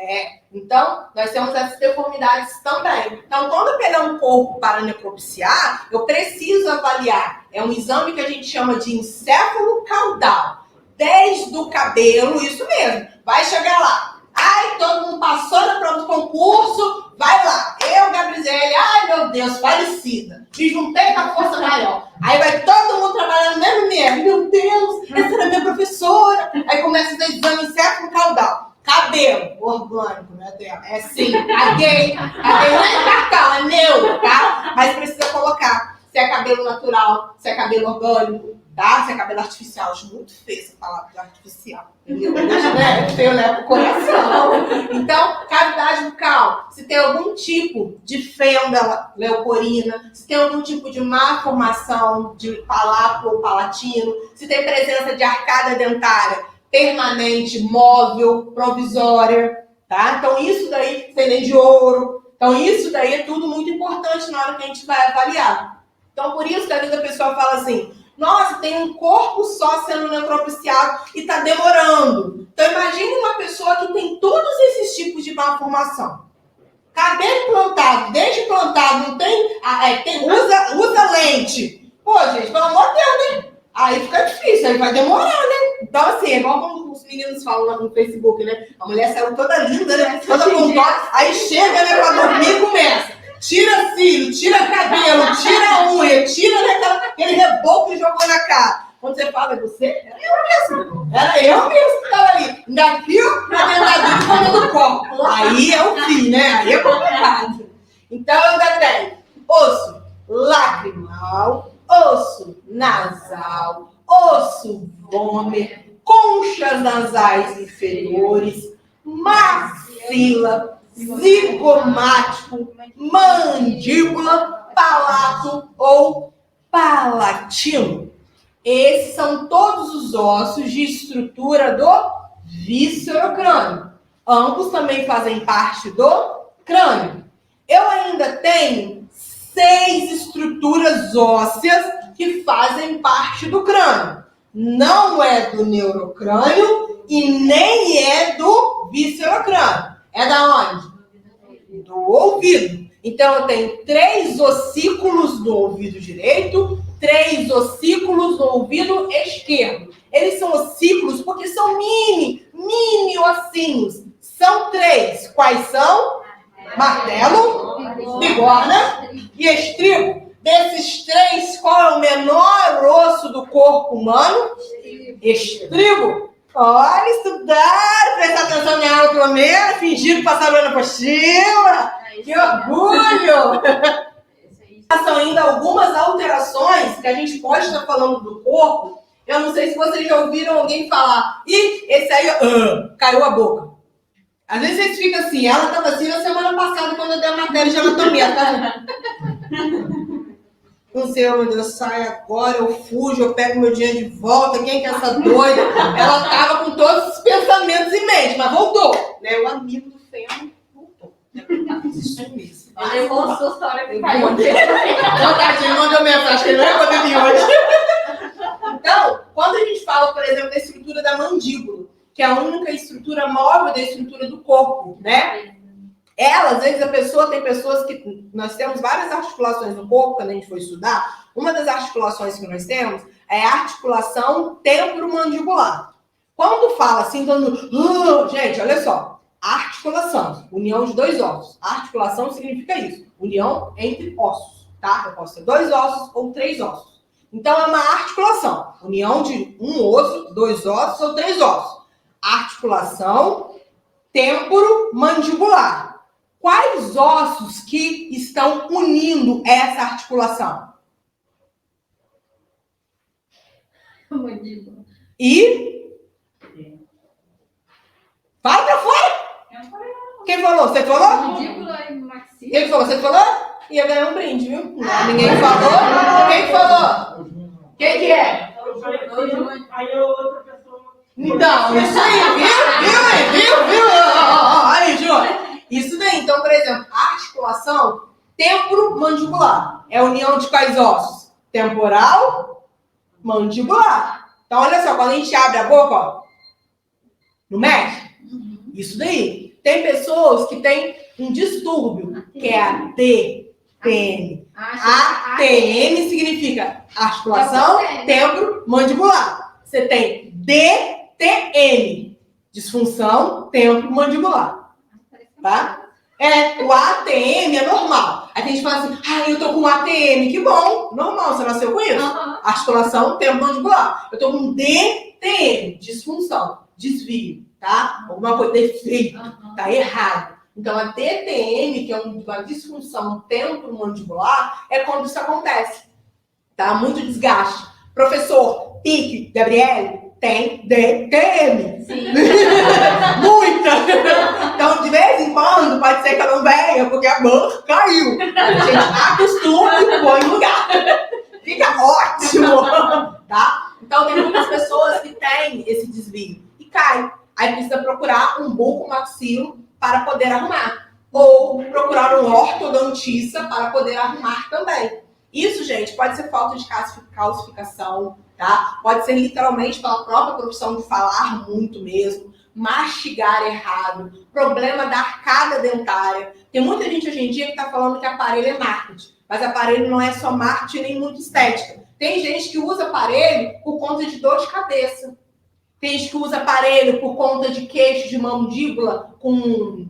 Então, nós temos essas deformidades também. Então, quando eu pegar um corpo para necropsiar, eu preciso avaliar. É um exame que a gente chama de encéfalo caudal. Desde o cabelo, isso mesmo. Vai chegar lá. Ai, todo mundo passou na prova do concurso. Vai lá. Eu, Gabriele, ai meu Deus, falecida. Me juntei com a força maior. Aí vai todo mundo trabalhando no mesmo nível. Meu Deus, essa era minha professora. Aí começa a exame encéfalo caudal. Cabelo, orgânico, né, dela? É sim, caguei. Caguei no cartão, é meu, tá? Mas precisa colocar se é cabelo natural, se é cabelo orgânico, tá? Se é cabelo artificial. Acho muito feio essa palavra de artificial. Entendeu? É feio, leva pro coração. Então, cavidade bucal. Se tem algum tipo de fenda leporina, se tem algum tipo de má formação de palato ou palatino, se tem presença de arcada dentária permanente, móvel, provisória, tá? Então, isso daí, semente de ouro. Então, isso daí é tudo muito importante na hora que a gente vai avaliar. Então, por isso que às vezes a pessoa fala assim, nossa, tem um corpo só sendo necropsiado e está demorando. Então, imagine uma pessoa que tem todos esses tipos de malformação. Cabelo plantado, dente plantado, não tem, usa lente. Pô, gente, pelo amor de Deus, né? Aí fica difícil, aí vai demorar, né? Então, assim, é igual quando os meninos falam lá no Facebook, né? A mulher saiu toda linda, né? Toda pontuada, aí chega, né, pra dormir e começa. Tira cílio, tira cabelo, tira unha, tira, né, aquele reboco que jogou na cara. Quando você fala, é você? Era eu mesmo. Era eu mesmo que estava ali. Ainda fio na dentadura e comendo copo. Aí é o fim, né? Aí é complicado. Então, eu ainda tenho osso lacrimal, osso nasal, osso vômer, conchas nasais inferiores, maxila, zigomático, mandíbula, palato ou palatino. Esses são todos os ossos de estrutura do viscerocrânio. Ambos também fazem parte do crânio. Eu ainda tenho 6 estruturas ósseas que fazem parte do crânio. Não é do neurocrânio e nem é do viscerocrânio. É da onde? Do ouvido. Então, eu tenho 3 ossículos no ouvido direito, 3 ossículos no ouvido esquerdo. Eles são ossículos porque são mini ossinhos. São 3. Quais são? Martelo, bigorna e estribo. Desses 3, qual é o menor osso do corpo humano? Estribo. Olha, estudar, prestar atenção na aula pelo menos, fingir que passaram na apostila. Que orgulho! São ainda algumas alterações que a gente pode estar falando do corpo. Eu não sei se vocês já ouviram alguém falar, ih, esse aí caiu a boca. Às vezes vocês ficam assim, ela estava assim na semana passada quando eu dei a matéria de anatomia, tá? Não sei, meu Deus, sai agora, eu fujo, eu pego meu dinheiro de volta, quem que é essa doida? Ela estava com todos os pensamentos em mente, mas voltou. Né? O amigo do Fêmea voltou. Ele levou a sua história que caiu. Não, tadinho, mandou mensagem que ele não ia poder vir hoje. Então, quando a gente fala, por exemplo, da estrutura da mandíbula, que é a única estrutura móvel da estrutura do corpo, né? Ela, às vezes, tem pessoas que... Nós temos várias articulações no corpo, quando a gente for estudar. Uma das articulações que nós temos é a articulação temporomandibular. Quando fala assim, gente, olha só. Articulação, união de dois ossos. Articulação significa isso, união entre ossos, tá? Eu posso ter 2 ossos ou 3 ossos. Então, é uma articulação, união de um osso, 2 ossos ou 3 ossos. Articulação temporomandibular. Quais ossos que estão unindo essa articulação? Mandíbula. E? Fala pra fora! Quem falou? Você falou? Mandíbula e maxila. Quem falou? Você falou? Ia ganhar um brinde, viu? Não, ninguém falou. Quem falou? Quem que é? Eu falei, aí a outra pessoa. Então, isso aí, viu? Aí, Júnior. Isso daí. Então, por exemplo, a articulação temporomandibular é a união de quais ossos? Temporal, mandibular. Então, olha só, quando a gente abre a boca, ó, não mexe? Isso daí. Tem pessoas que têm um distúrbio, que é a TPM. ATM significa articulação temporomandibular. Você tem DTM, disfunção temporomandibular. Tá? O ATM é normal. Aí tem gente que fala assim, eu tô com ATM, que bom. Normal, você nasceu com isso. Articulação temporomandibular. Eu tô com DTM, disfunção, desvio, tá? Alguma coisa, defeito, tá errado. Então, a DTM, que é uma disfunção temporomandibular, é quando isso acontece. Tá? Muito desgaste. Professor Pique, Gabriele, tem DTM. Sim. Muita! Então, de vez em quando, pode ser que eu não venha, porque a banca caiu. A gente acostuma e põe no lugar. Fica ótimo! Tá? Então, tem muitas pessoas que têm esse desvio e cai. Aí precisa procurar um bucomaxilo para poder arrumar. Ou procurar um ortodontista para poder arrumar também. Isso, gente, pode ser falta de calcificação, tá? Pode ser literalmente pela própria profissão de falar muito mesmo, mastigar errado, problema da arcada dentária. Tem muita gente hoje em dia que está falando que aparelho é marketing, mas aparelho não é só marketing nem muito estética. Tem gente que usa aparelho por conta de dor de cabeça. Tem gente que usa aparelho por conta de queixo de mandíbula com...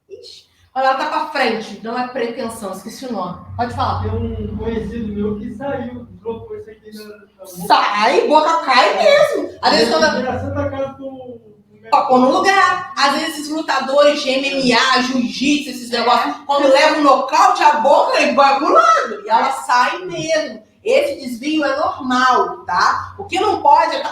Ixi. Olha, ela tá pra frente, não é pretensão, esqueci o nome. Pode falar. Tem um conhecido meu que saiu, colocou isso aqui na Sai, boca cai mesmo. Às vezes quando... Santa Casa com... Pra pôr no lugar. Às vezes esses lutadores de MMA, jiu-jitsu, esses negócios, quando levam um nocaute, a boca ele vai pro lado. E ela sai mesmo. Esse desvio é normal, tá? O que não pode é...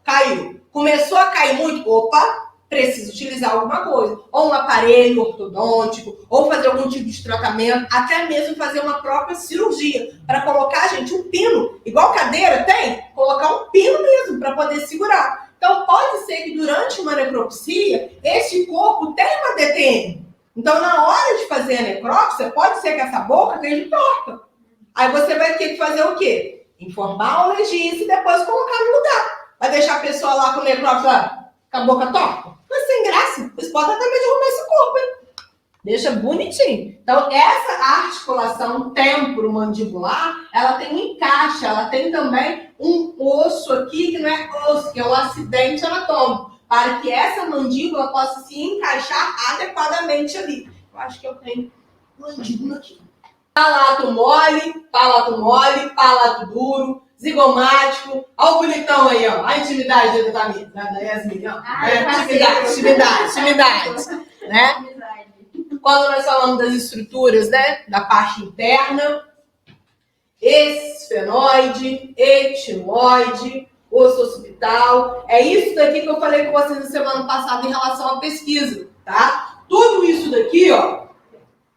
Caiu. Começou a cair muito, opa, precisa utilizar alguma coisa. Ou um aparelho ortodôntico, ou fazer algum tipo de tratamento, até mesmo fazer uma própria cirurgia. Para colocar, gente, um pino. Igual cadeira tem, colocar um pino mesmo para poder segurar. Então, pode ser que durante uma necropsia, esse corpo tenha uma DTM. Então, na hora de fazer a necrópsia, pode ser que essa boca esteja torta. Aí você vai ter que fazer o quê? Informar o legista e depois colocar no lugar. Vai deixar a pessoa lá com necrópsia com a boca torta? Mas sem graça. Vocês podem até mesmo derrubar esse corpo, hein? Deixa bonitinho. Então, essa articulação temporomandibular, ela tem um encaixe, ela tem também um osso aqui, que não é osso, que é o acidente anatômico, para que essa mandíbula possa se encaixar adequadamente ali. Eu acho que eu tenho mandíbula aqui. Palato mole, palato duro, zigomático. Olha o bonitão aí, ó. A intimidade da Yasmin, ó. Intimidade, né? Quando nós falamos das estruturas, né, da parte interna, esfenoide, etimoide, osso occipital, é isso daqui que eu falei com vocês na semana passada em relação à pesquisa, tá? Tudo isso daqui, ó,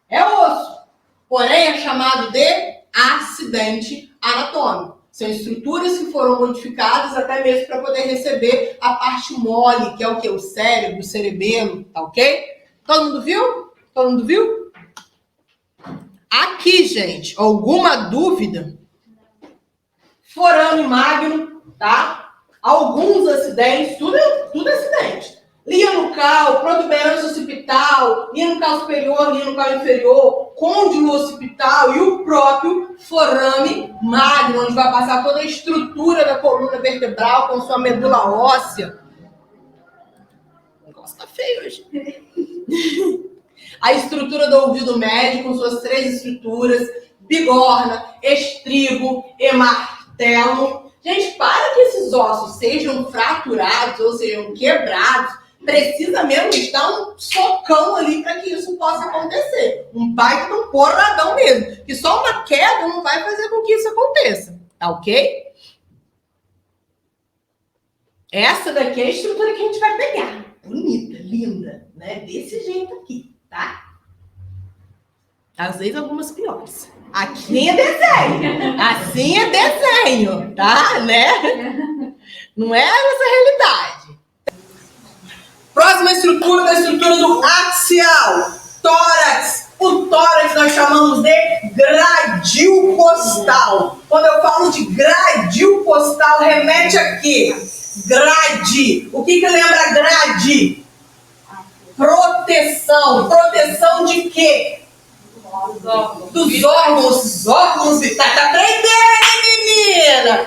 é osso, porém é chamado de acidente anatômico. São estruturas que foram modificadas até mesmo para poder receber a parte mole, que é o quê? O cérebro, o cerebelo, tá ok? Todo mundo viu? Todo mundo viu? Aqui, gente, alguma dúvida? Forame magno, tá? Alguns acidentes, tudo é acidente. linha nucal, protuberância occipital, linha nucal superior, linha nucal inferior, côndilo occipital e o próprio forame magno, onde vai passar toda a estrutura da coluna vertebral com sua medula óssea. O negócio tá feio hoje. A estrutura do ouvido médio com suas 3 estruturas, bigorna, estribo e martelo. Gente, para que esses ossos sejam fraturados ou sejam quebrados, precisa mesmo estar um socão ali para que isso possa acontecer. Um baita de um porradão mesmo. Que só uma queda não vai fazer com que isso aconteça. Tá ok? Essa daqui é a estrutura que a gente vai pegar. Bonita, linda, né? Desse jeito aqui, tá? Às vezes algumas piores. Assim é desenho. Assim é desenho, tá? Né? Não é essa a realidade. Próxima estrutura da estrutura do axial. Tórax. O tórax nós chamamos de gradil costal. Quando eu falo de gradil costal, remete a quê? Grade. O que lembra grade? Proteção. Proteção de quê? Dos órgãos. Os órgãos vitais. Tá aprendendo, menina?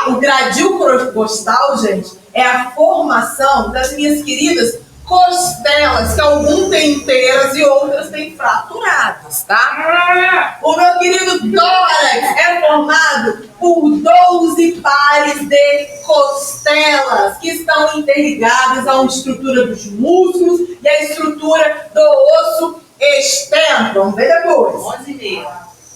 O gradil costal, gente, é a formação das minhas queridas costelas, que algumas têm inteiras e outras têm fraturadas, tá? O meu querido tórax é formado por 12 pares de costelas que estão interligadas a uma estrutura dos músculos e a estrutura do osso externo. Vamos ver depois. 11,5.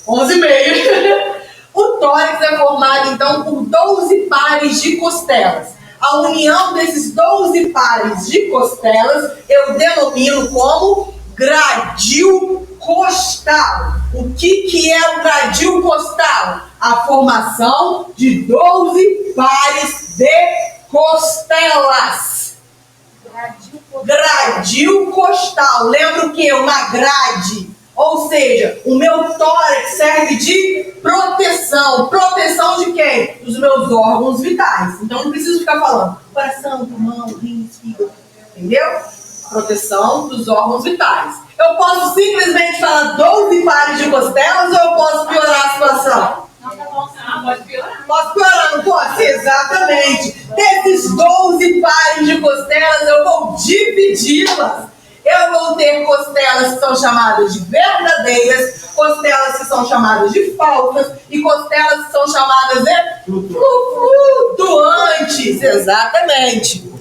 11,5. O tórax é formado, então, por 12 pares de costelas. A união desses 12 pares de costelas eu denomino como gradil costal. O que é o gradil costal? A formação de 12 pares de costelas. Gradil costal. Lembra o que? Uma grade. Ou seja, o meu tórax serve de proteção. Proteção de quem? Dos meus órgãos vitais. Então não preciso ficar falando coração, pulmão, rins, fígado. Entendeu? Proteção dos órgãos vitais. Eu posso simplesmente falar 12 pares de costelas ou eu posso piorar a situação? Não tá bom, não, pode piorar. Posso piorar, não posso? Exatamente. Desses 12 pares de costelas, eu vou dividi-las. Eu vou ter costelas que são chamadas de verdadeiras, costelas que são chamadas de falsas e costelas que são chamadas de flutuantes. Exatamente.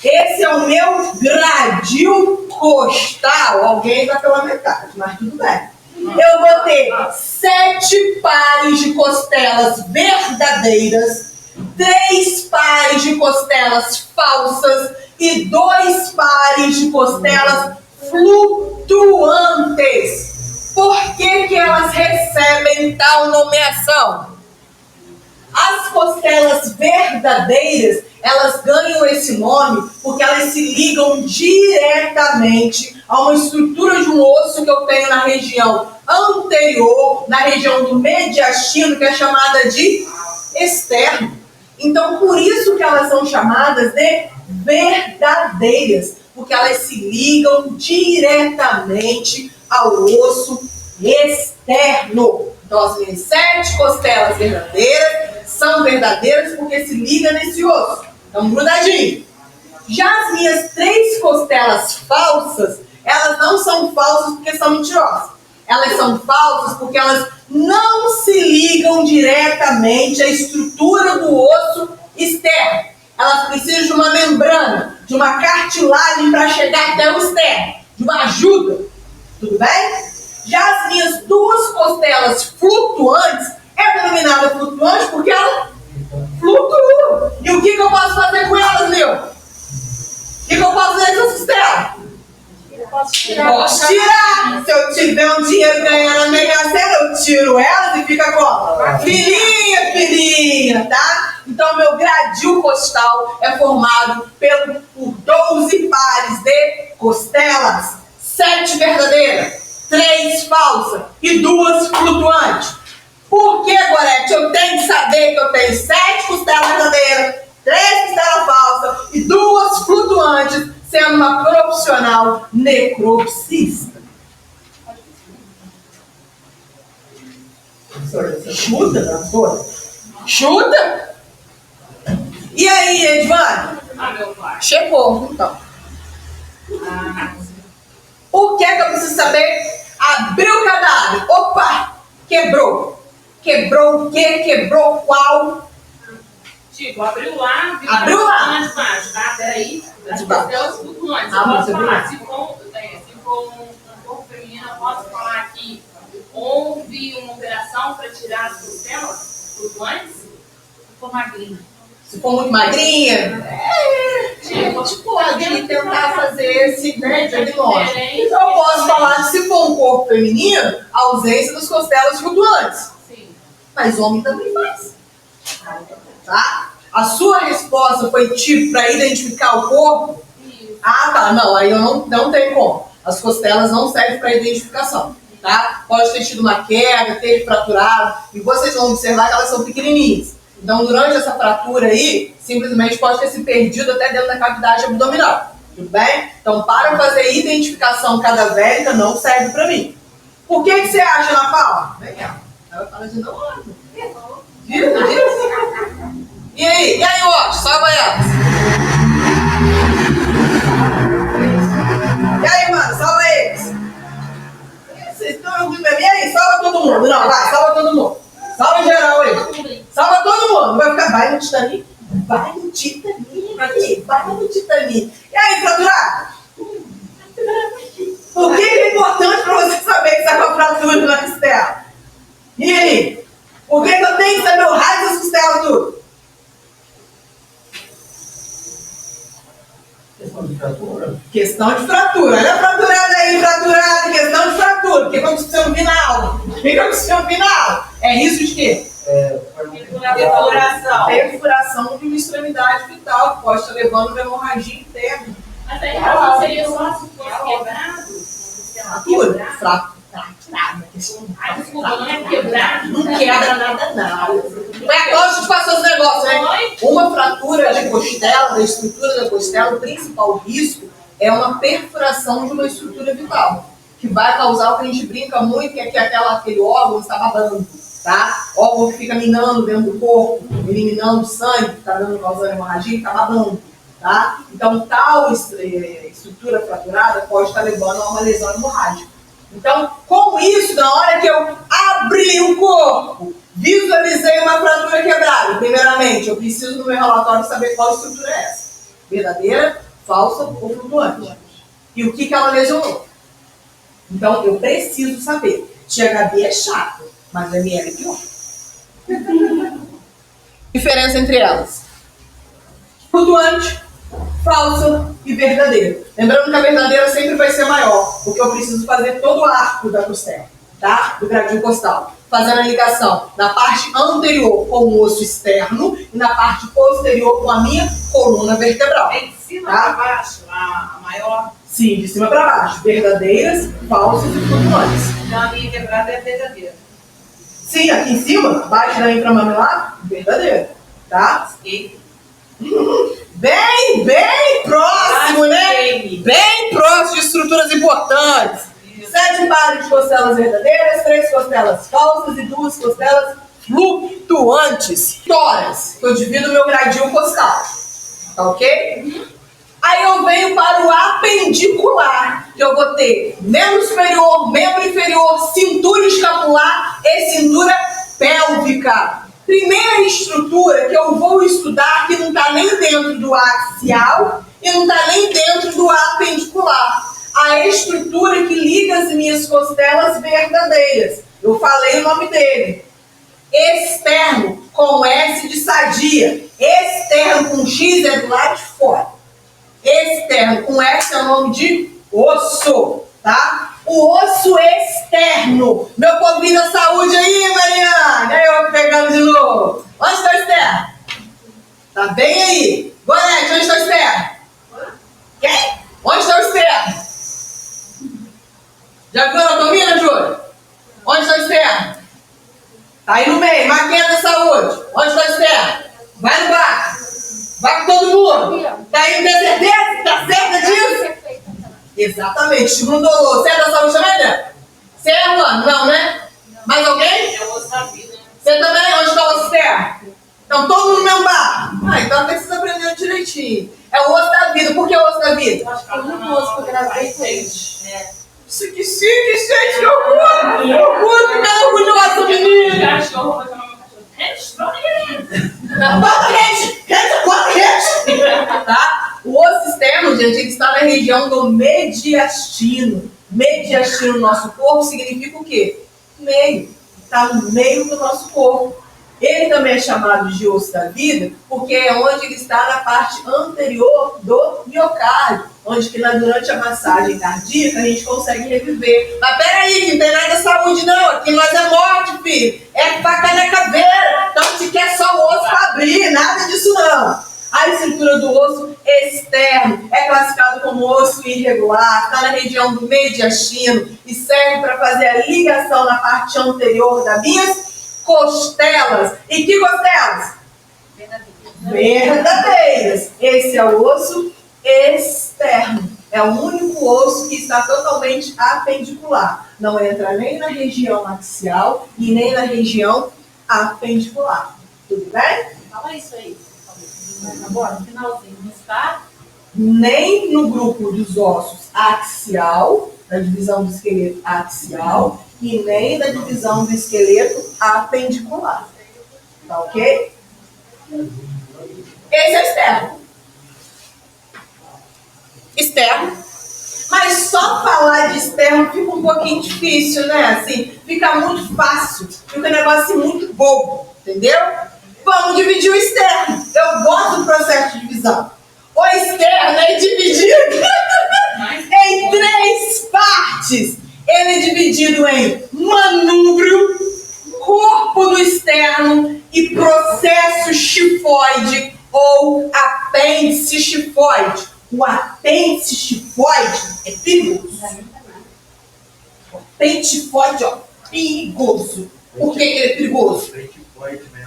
Esse é o meu gradil costal. Alguém está pela metade, mas tudo bem. Eu vou ter 7 pares de costelas verdadeiras, 3 pares de costelas falsas e 2 pares de costelas flutuantes. Por que elas recebem tal nomeação? As costelas verdadeiras, elas ganham esse nome porque elas se ligam diretamente a uma estrutura de um osso que eu tenho na região anterior, na região do mediastino, que é chamada de externo. Então, por isso que elas são chamadas de verdadeiras, porque elas se ligam diretamente ao osso externo. Então, as minhas 7 costelas verdadeiras são verdadeiras porque se ligam nesse osso. Então, grudadinho. Já as minhas 3 costelas falsas, elas não são falsas porque são mentirosas. Elas são falsas porque elas não se ligam diretamente à estrutura do osso externo. Elas precisam de uma membrana, de uma cartilagem para chegar até o externo, de uma ajuda. Tudo bem? Já as minhas 2 costelas flutuantes, é denominada flutuante porque ela flutua. E o que eu posso fazer com elas, meu? O que eu posso fazer com essa costela? Posso tirar. Se eu tiver um dinheiro ganhando na Mega Sena, eu tiro elas e fica como? Filhinha, tá? Então, meu gradil costal é formado por 12 pares de costelas, 7 verdadeiras, 3 falsas e 2 flutuantes. Por que, Gorete? Eu tenho que saber que eu tenho 7 costelas verdadeiras, 3 costelas falsas e 2 flutuantes, sendo uma profissional necropsista. Você chuta, doutora? Chuta? E aí, Edvane? Ah, meu pai. Chegou, então. O que é que eu preciso saber? Abriu o cadáver. Opa! Quebrou. Quebrou o quê? Quebrou qual? Tipo, abriu lá, viu? Abriu lá. As baixo, tá? Peraí. As De baixo. costelas flutuantes. Ah, Eu posso você falar, viu? se for um corpo feminino, eu posso falar que houve uma operação para tirar as costelas flutuantes? For magrinha. Se for muito magrinha, a gente pode tentar fazer esse diagnóstico. Então eu posso falar que se for um corpo feminino, a ausência das costelas flutuantes. Sim. Mas homem também faz. Tá? A sua resposta foi tipo para identificar o corpo? Isso. Ah, tá. Não, aí eu não tenho como. As costelas não servem para identificação. Tá? Pode ter tido uma queda, ter fraturado. E vocês vão observar que elas são pequenininhas. Então, durante essa fratura aí, simplesmente pode ter se perdido até dentro da cavidade abdominal. Tudo bem? Então, para fazer identificação cadavérica, não serve para mim. Por que você acha, Ana Paula? Vem cá. Ela fala de não. Viu? E aí, ó, salva elas. E aí, mano, salva eles. Vocês estão ouvindo bem? E aí, salva todo mundo. Não, vai, salva todo mundo. Salva geral aí. Salva todo mundo. Vai ficar, vai no Titanic. Vai no Titanic aqui. Vai no Titanic. E aí, fraturado? O que é importante pra você saber que está com a fratura na costela? E aí? Por que eu tenho que saber o raio das costelas tudo? Questão de fratura. Questão de fratura. Olha a fraturada aí, fraturada. Questão de fratura. Porque quando você não na aula. O que você não na aula? É risco de quê? Perfuração. Perfuração de uma extremidade vital, que pode estar levando uma hemorragia interna. Mas aí então seria só se fosse quebrado? Fratura. Fraturada. Ai, desculpa, não é quebrado? Não quebra nada, não. Não é gosto de passar os negócios, né? Uma fratura de costela, da estrutura da costela, o principal risco é uma perfuração de uma estrutura vital, que vai causar o que a gente brinca muito, que é que aquele órgão está babando, tá? O órgão que fica minando dentro do corpo, eliminando o sangue, que está causando hemorragia, está babando, tá? Então, tal estrutura fraturada pode estar levando a uma lesão hemorrágica. Então, com isso, na hora que eu abri o corpo, visualizei uma fratura quebrada, primeiramente, eu preciso no meu relatório saber qual estrutura é essa. Verdadeira, falsa ou flutuante. E o que ela lesionou. Então, eu preciso saber. THB é chato, mas ML é pior. Diferença entre elas. Flutuante, falsa e verdadeira. Lembrando que a verdadeira sempre vai ser maior, porque eu preciso fazer todo o arco da costela, tá? Do gradil costal. Fazendo a ligação na parte anterior com o osso externo e na parte posterior com a minha coluna vertebral. É de cima Tá? para baixo, a maior. Sim, de cima para baixo. Verdadeiras, falsas e flutuantes. Então a minha quebrada é verdadeira. Sim, aqui em cima, abaixo da inframamelar, verdadeira. Tá? Bem próximo, né? Bem próximo de estruturas importantes. 7 pares de costelas verdadeiras, 3 costelas falsas e 2 costelas flutuantes. Tórax, que eu divido meu gradil costal. Tá ok? Aí eu venho para o apendicular, que eu vou ter membro superior, membro inferior, cintura escapular e cintura pélvica. Primeira estrutura que eu vou estudar, que não está nem dentro do axial e não está nem dentro do apendicular. A estrutura que liga as minhas costelas verdadeiras. Eu falei o nome dele. Externo, com S de sadia. Externo com X é do lado de fora. Externo com S é o nome de osso, tá? O osso externo. Meu povinho da saúde aí, Mariana. Aí eu pegando de novo. Onde está o externo? Tá bem aí. Gorete, onde está o externo? Quem? Onde está o externo? Já viu a anatomia, Júlio? Onde está o externo? Tá aí no meio. Maquinha da saúde. Onde está o externo? Vai no baixo. Aí, tem certeza? Tá certa disso? Perfeito. Exatamente. Estímulo doloroso. Você é da saúde também, né? Você é, mano? Não, né? Mais alguém? É o osso da vida, né? Você também? Onde está o osso externo? Então, todo mundo no mesmo bar. Ah, então precisa aprender direitinho. É o osso da vida. Por que o osso da vida? Eu acho que é o único osso que eu gravei com eles. Isso que chique, gente, que orgulho! Que orgulho, ficar orgulhosa, menina! Cachorro, vai chamar meu cachorro. Rede, Quatro redes! Tá? O osso externo, gente, ele está na região do mediastino. Mediastino no nosso corpo significa o quê? Meio. Está no meio do nosso corpo. Ele também é chamado de osso da vida, porque é onde ele está na parte anterior do miocárdio, onde que durante a massagem cardíaca a gente consegue reviver. Mas peraí, que não tem nada de saúde não, aqui nós é morte, filho. É faca na caveira, então se quer só o osso para abrir, nada disso não. A estrutura do osso externo é classificado como osso irregular, está na região do mediastino e serve para fazer a ligação na parte anterior das minhas costelas. E que costelas? Verdadeiras. Esse é o osso externo. É o único osso que está totalmente apendicular. Não entra nem na região axial e nem na região apendicular. Tudo bem? Fala isso aí. Agora, no finalzinho, não está? Nem no grupo dos ossos axial, na divisão do esqueleto axial, e nem da divisão do esqueleto apendicular. Tá ok? Esse é externo. Externo. Mas só falar de externo fica um pouquinho difícil, né? Assim, fica muito fácil. Fica um negócio muito bobo. Entendeu? Vamos dividir o externo. Eu gosto do processo de divisão. O externo é dividido em 3 partes. Ele é dividido em manúbrio, corpo do externo e processo chifoide ou apêndice chifoide. O apêndice chifoide é perigoso. O apêndice chifoide, ó, perigoso. Por que ele é perigoso?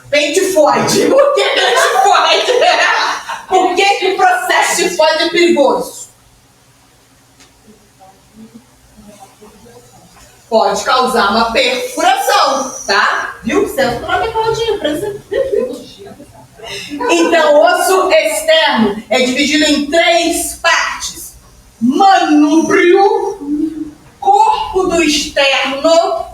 Pentifoide. Por que pentifoide? Por que o processo chifoide é perigoso? Pode causar uma perfuração, tá? Viu? Você não vai ter caldinho, presta. Então, o osso externo é dividido em 3 partes: manúbrio, corpo do externo,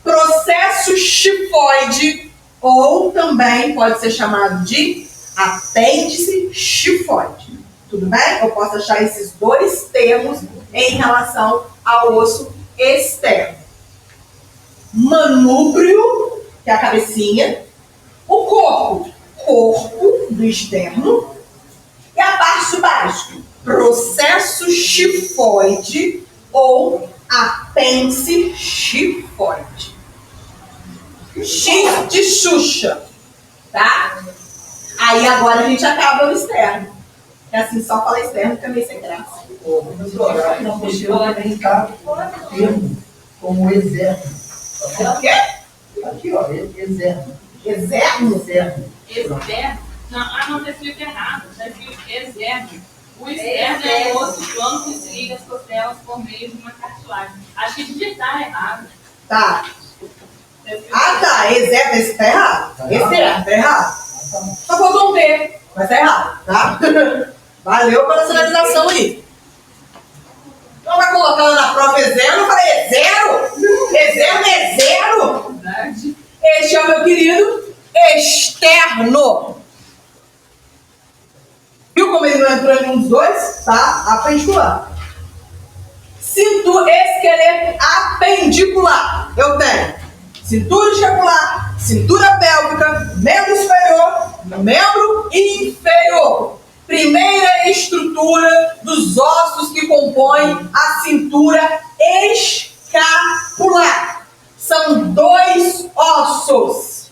processo chifoide, ou também pode ser chamado de apêndice chifoide. Tudo bem? Eu posso achar esses 2 termos em relação ao osso externo. Manúbrio, que é a cabecinha, o corpo do externo, e a parte de baixo, processo chifoide ou apêndice chifoide. X de Xuxa, tá? Aí agora a gente acaba o externo. É assim, só falar externo fica meio sem graça. Não possível brincar termo como exerno. O quê? Aqui, ó, exerno. Exerno? Exerno. Externo? Não, tá escrito errado. Tá escrito exerno. O externo é o osso plano que se liga às costelas por meio de uma cartilagem. Acho que digitar é errado. Tá. Ah, tá. Exerno, esse tá errado. Externo, tá errado. Só faltou um T, mas tá errado, tá? Valeu pela sinalização aí. Não vai colocar lá na prova exerno? Eu falei, é zero? Exerno é zero? Verdade. Este é o meu querido externo. Viu como ele não entrou em um dos 2? Tá? Apendicular. Cintura, esqueleto apendicular. Eu tenho cintura escapular, cintura pélvica, membro superior, membro inferior. Primeira estrutura dos ossos que compõem a cintura escapular. São 2 ossos.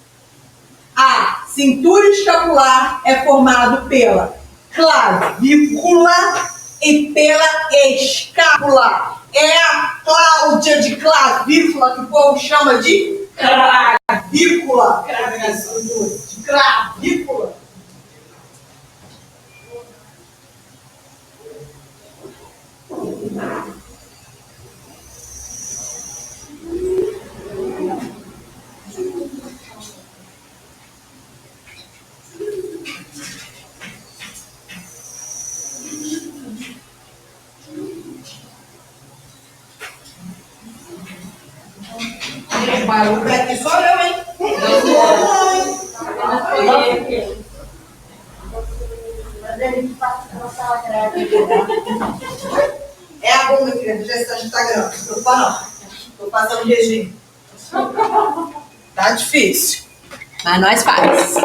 A cintura escapular é formado pela clavícula e pela escápula. É a Cláudia de clavícula que o povo chama de clavícula. De clavícula. O barulho daqui sou eu, hein? É a bomba, filha, do gestão de Instagram. Não se preocupa, não. Tô passando regime. Tá difícil. Mas nós faz.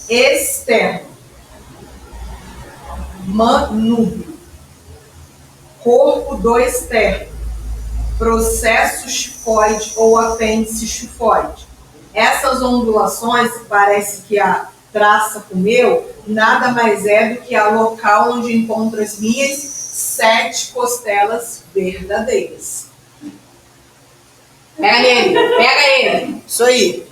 Externo. Manúbio. Corpo do externo. Processo chifoide ou apêndice chifoide. Essas ondulações, parece que a traça comeu, nada mais é do que a local onde encontro as minhas 7 costelas verdadeiras. Pega ele, pega ele. Isso aí.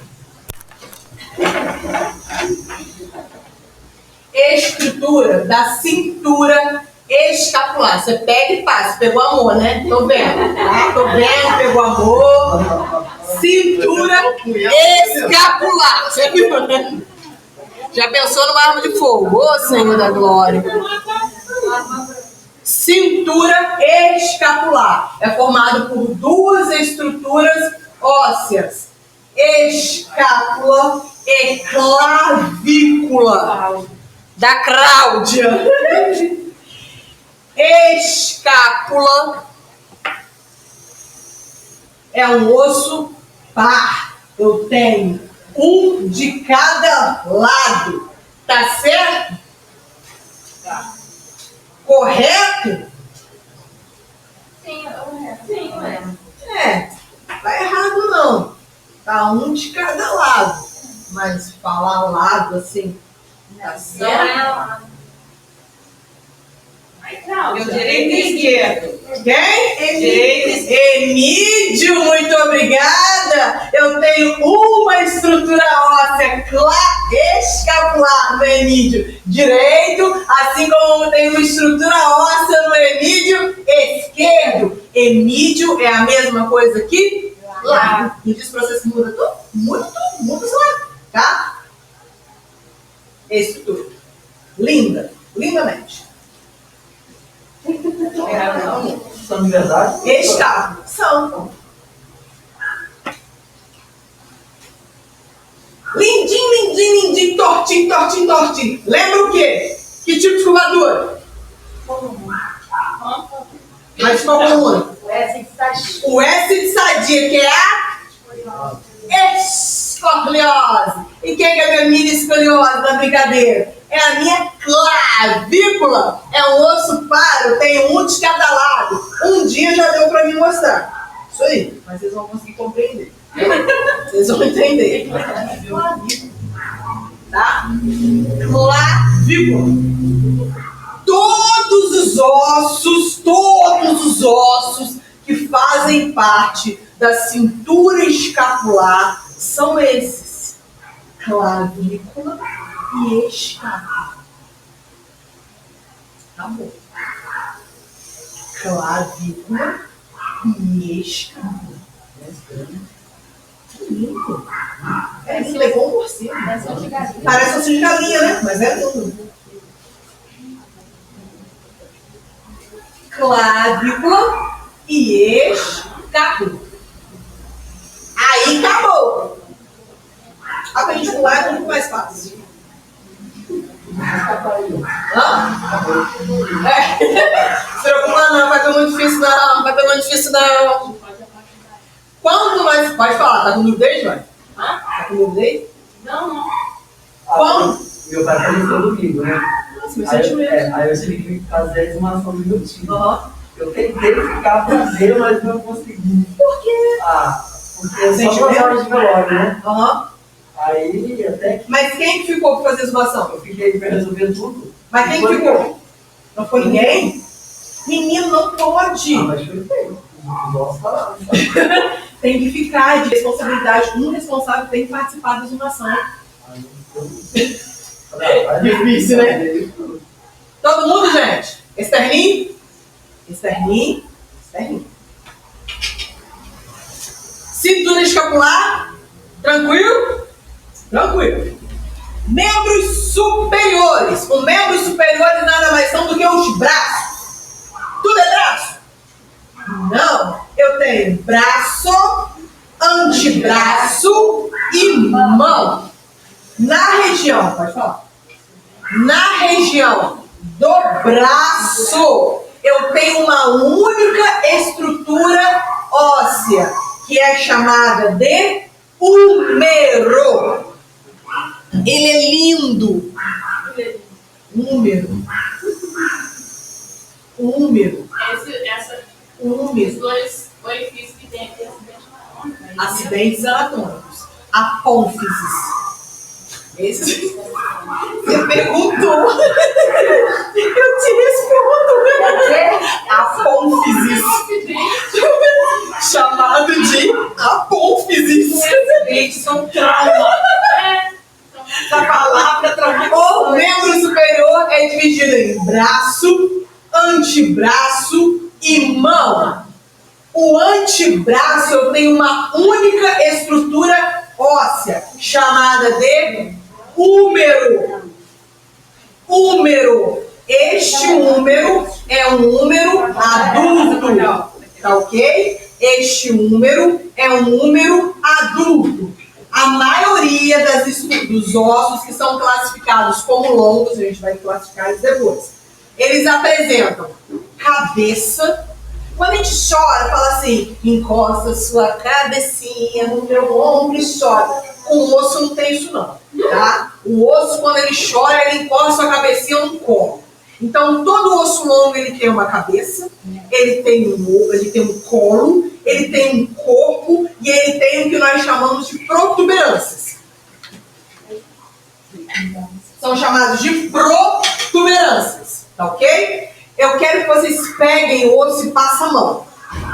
Estrutura da cintura escapular. Você pega e passa. Pegou amor, né? Tô vendo. Tô vendo, pegou amor. Cintura escapular. Você viu, né? Já pensou numa arma de fogo? Ô, Senhor da Glória. Cintura escapular. É formado por 2 estruturas ósseas. Escápula e clavícula. Da Cláudia. Escápula é um osso par. Eu tenho um de cada lado. Tá certo? Tá. Correto? Sim, é. É, tá errado não. Tá um de cada lado. Mas falar lado assim, tá certo? Eu direito e esquerdo. Quem? Direito. Emídio, muito obrigada. Eu tenho uma estrutura óssea escapular no Emídio direito, assim como eu tenho uma estrutura óssea no Emídio esquerdo. Emídio é a mesma coisa que lado. Me diz pra vocês que muda tudo? Muda tudo, muda os lados, tá? Estrutura. Linda, lindamente. São de verdade? Escápula. São. Lindinho, lindinho, lindinho, tortinho, tortinho, tortinho. Lembra o quê? Que tipo de curvatura? Mas qual coluna? O S de sadia, que é a escoliose. E quem que é a minha mini escoliose da brincadeira? É a minha clavícula. É um osso par, eu tenho um de cada lado. Um dia já deu pra me mostrar. Isso aí, mas vocês vão conseguir compreender. Vocês vão entender. Tá? Clavícula. Todos os ossos que fazem parte da cintura escapular são esses: clavícula e escápula. Tá bom. Clavícula e escápula. Lindo. É, ele levou um por cima. Parece osso de galinha, né? Mas é lindo. Clavícula e escápula. Aí acabou. A pendicular é muito mais fácil. Hã? É. Se preocupa não, vai ter muito difícil não. Vai ter muito difícil não. Quando nós... Pode falar, tá com nudez, vai? Tá com nudez? Não. Quando? Meu pai faleceu domingo, né? Nossa, meu Aí sentimento. eu tive que fazer a exumação do meu tio. Uhum. Eu tentei ficar pra ver, mas não consegui. Por quê? Porque é só 2 horas de velório, né? Uhum. Aí até que Mas quem que ficou pra fazer a exumação? eu fiquei pra resolver tudo. Mas quem Foi ficou? Não foi ninguém? Menino, não pode. mas foi feio. Nossa, lá. Tem que ficar de responsabilidade. Um responsável tem que participar da exumação. Difícil, né? Todo mundo, gente? Externinho? Externinho? Externinho. Cintura escapular? Tranquilo? Tranquilo. Membros superiores. Os membros superiores nada mais são do que os braços. Tudo é braço? Não. tenho braço, antebraço e mão. Na região, pode falar? Na região do braço, eu tenho uma única estrutura óssea, que é chamada de húmero. Ele é lindo. Húmero. Húmero. Os dois orifícios que tem aqui, Acidentes anatômicos. Apófises. Esse... Você perguntou. Eu te respondo. Apófises. Chamado de apófises. Acidentes são trauma. A palavra trauma. O membro superior é dividido em braço, antebraço e mão. O antebraço eu tenho uma única estrutura óssea, chamada de húmero. Húmero. Este húmero é um húmero adulto. Tá ok? Este húmero é um húmero adulto. A maioria dos ossos que são classificados como longos, a gente vai classificar eles depois, eles apresentam cabeça. Quando a gente chora, fala assim, encosta sua cabecinha no meu ombro e chora. O osso não tem isso não, tá? O osso, quando ele chora, ele encosta a cabecinha no colo. Então, todo osso longo, ele tem uma cabeça, ele tem um colo, ele tem um corpo e ele tem o que nós chamamos de protuberâncias. São chamados de protuberâncias, tá ok? Eu quero que vocês peguem o osso e passem a mão.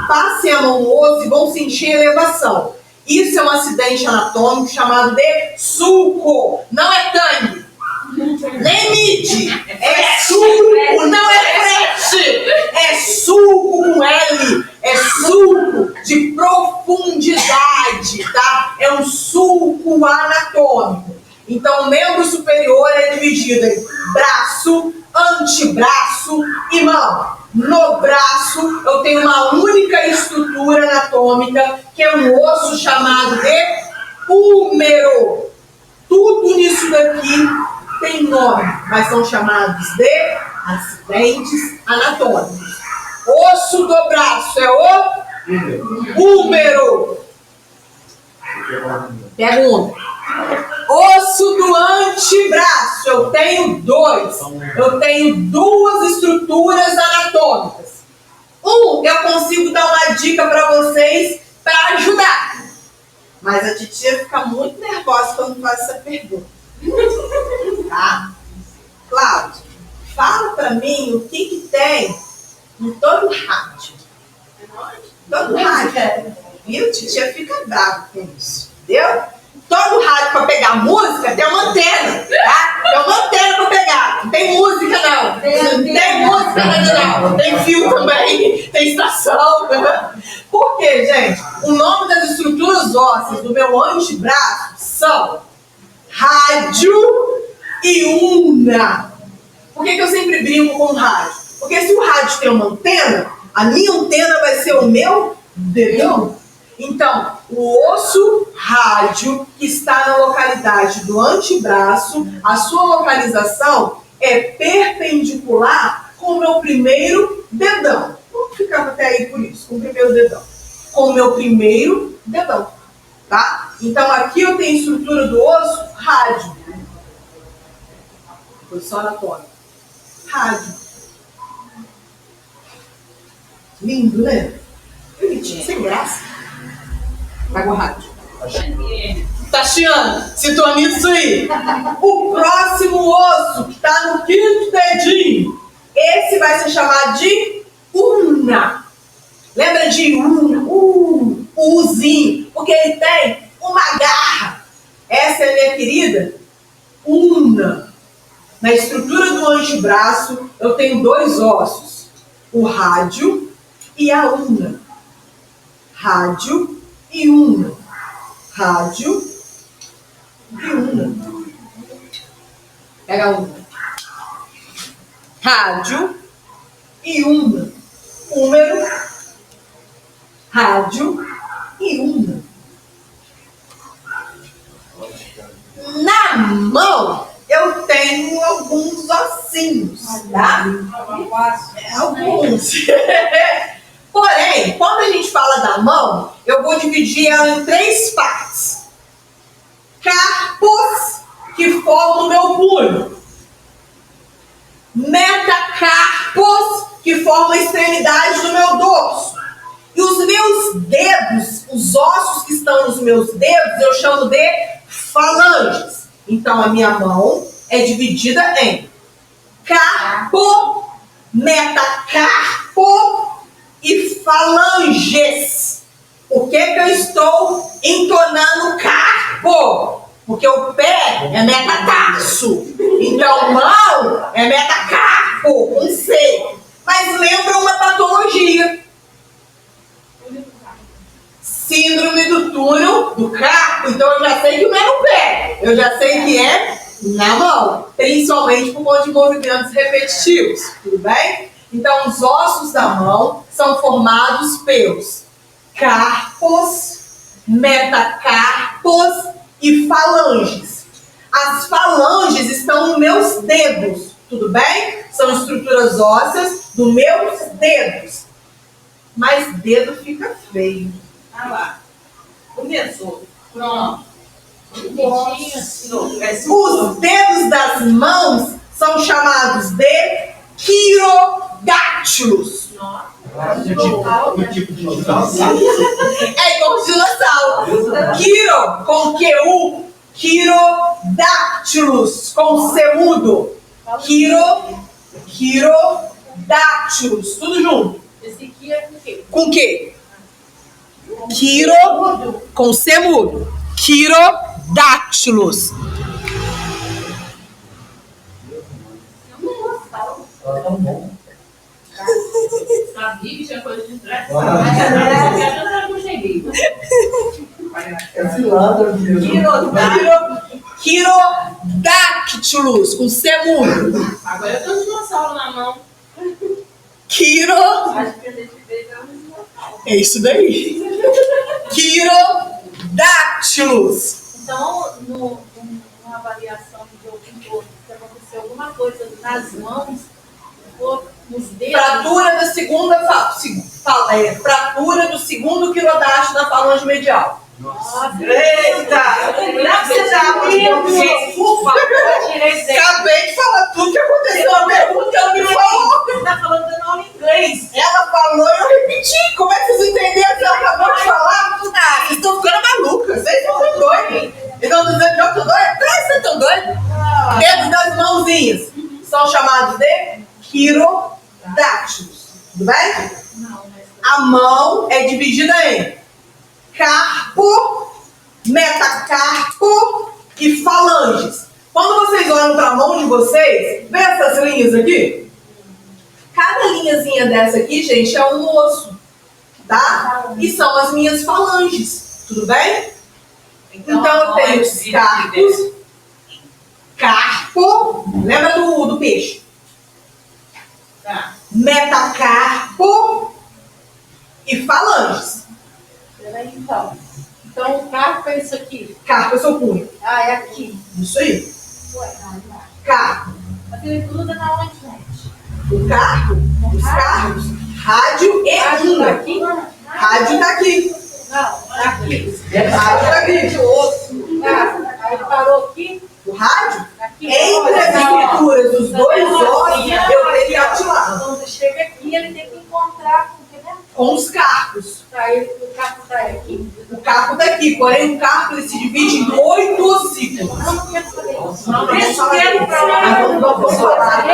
Passem a mão no osso e vão sentir elevação. Isso é um acidente anatômico chamado de sulco. Não é tangue. Nem mide. É sulco, não é frete. É sulco com L. É sulco de profundidade, tá? É um sulco anatômico. Então, o membro superior é dividido em braço, antebraço e mão. No braço, eu tenho uma única estrutura anatômica, que é um osso chamado de húmero. Tudo nisso daqui tem nome, mas são chamados de acidentes anatômicos. Osso do braço é o húmero. Pergunta. Osso do antebraço, eu tenho dois. Eu tenho duas estruturas anatômicas. Eu consigo dar uma dica para vocês para ajudar. Mas a titia fica muito nervosa quando faz essa pergunta. Tá? Cláudio, fala para mim o que tem em todo rádio. Todo rádio. Viu? Titia fica brava com isso. Entendeu? Todo rádio para pegar música tem uma antena, tá? Tem uma antena para pegar. Não tem música, não. Não tem música, não. Tem fio também. Tem estação. Por quê, gente? O nome das estruturas ósseas do meu antebraço são rádio e ulna. Por que eu sempre brinco com o rádio? Porque se o rádio tem uma antena, a minha antena vai ser o meu dedão. Então, o osso rádio, que está na localidade do antebraço, a sua localização é perpendicular com o meu primeiro dedão. Vamos ficar até aí por isso, com o primeiro dedão. Com o meu primeiro dedão, tá? Então, aqui eu tenho a estrutura do osso rádio. Posição anatômica. Rádio. Lindo, né? Bonitinho, sem graça. Vai o rádio. Tatiana, sintoniza isso aí. O próximo osso, que está no quinto dedinho, esse vai ser chamado de ulna. Lembra de ulna? O Uzinho. Porque ele tem uma garra. Essa é a minha querida ulna. Na estrutura do antebraço, eu tenho dois ossos. O rádio e a ulna. Rádio e ulna. Rádio e ulna. Pega a ulna. Rádio e ulna. Húmero. rádio e ulna. Na mão, eu tenho alguns ossinhos, tá? Alguns. Porém, quando a gente fala da mão, eu vou dividir ela em 3 partes. Carpos, que formam o meu punho. Metacarpos, que formam a extremidade do meu dorso. E os meus dedos, os ossos que estão nos meus dedos, eu chamo de falanges. Então, a minha mão é dividida em carpo, metacarpo e falanges. Por que eu estou entonando carpo? Porque o pé é metatarso. Então, mão é metacarpo, com C. Mas lembra uma patologia. Síndrome do túnel do carpo. Então, eu já sei que não é no pé. Eu já sei que é na mão. Principalmente por conta de movimentos repetitivos. Tudo bem? Então, os ossos da mão são formados pelos carpos, metacarpos e falanges. As falanges estão nos meus dedos, tudo bem? São estruturas ósseas dos meus dedos. Mas dedo fica feio. Ah lá. Começou. Pronto. Os dedos das mãos são chamados de quirodáctilos. Um tipo de dinossauro. É igual dinossauro. Quiro, com Q-U, quirodáctilos, com C mudo. Quirodáctilos, tudo junto. Esse aqui é com quê? Com Q? Quiro, com C mudo. Quirodáctilos. Tá tão bom. Sabia que tinha coisa de trás. Ah. Eu não cheguei. Esse lado aqui. Quirodáctilos, com C mudo. Agora eu tenho um dinossauro na mão. Quiro. Acho que a gente fez é um dinossauro. É isso daí. Quirodáctilos. Então, numa avaliação de algum todo, se aconteceu alguma coisa nas mãos, ou nos dedos. Fratura da fratura do segundo quirodáctilo da falange medial. Eita! Não precisa abrir. Acabei de falar tudo que aconteceu na pergunta que ela me falou. Você tá falando dando aula em inglês. Ela falou e eu repeti. Como é que vocês entenderam que ela acabou de falar? Ah, vocês estão ficando malucas. Vocês estão doidos. Então, dizendo que eu tô doida? Vocês estão doidos? Dedos das mãozinhas são chamados de quirodáctilos. Tudo bem? A mão é dividida em carpo, metacarpo e falanges. Quando vocês olham para a mão de vocês, vê essas linhas aqui? Cada linhazinha dessa aqui, gente, é um osso, tá? E são as minhas falanges, tudo bem? Então eu tenho os carpos, carpo, lembra do peixe? Tá. Metacarpo e falanges. Peraí, então. Então, o carpo é isso aqui. Carpo é seu punho. Ah, é aqui. Isso aí. Ué, Carpo. mas ele gruda na onde, gente? O carpo, os carpos, rádio e ulna. Aqui? Rádio tá aqui. Não, aqui. Rádio tá aqui. Aí ele parou aqui? O rádio, Aqui. entre as estruturas dos dois ossos, eu tenho cartilagem. Quando chega aqui, ele tem que encontrar com o que, né? Com os carpos. Tá, o carpo tá aqui. O carpo tá aqui, porém o carpo ele se divide em 8 ossículos. Não quero saber. Não quero falar. Eu não vou falar.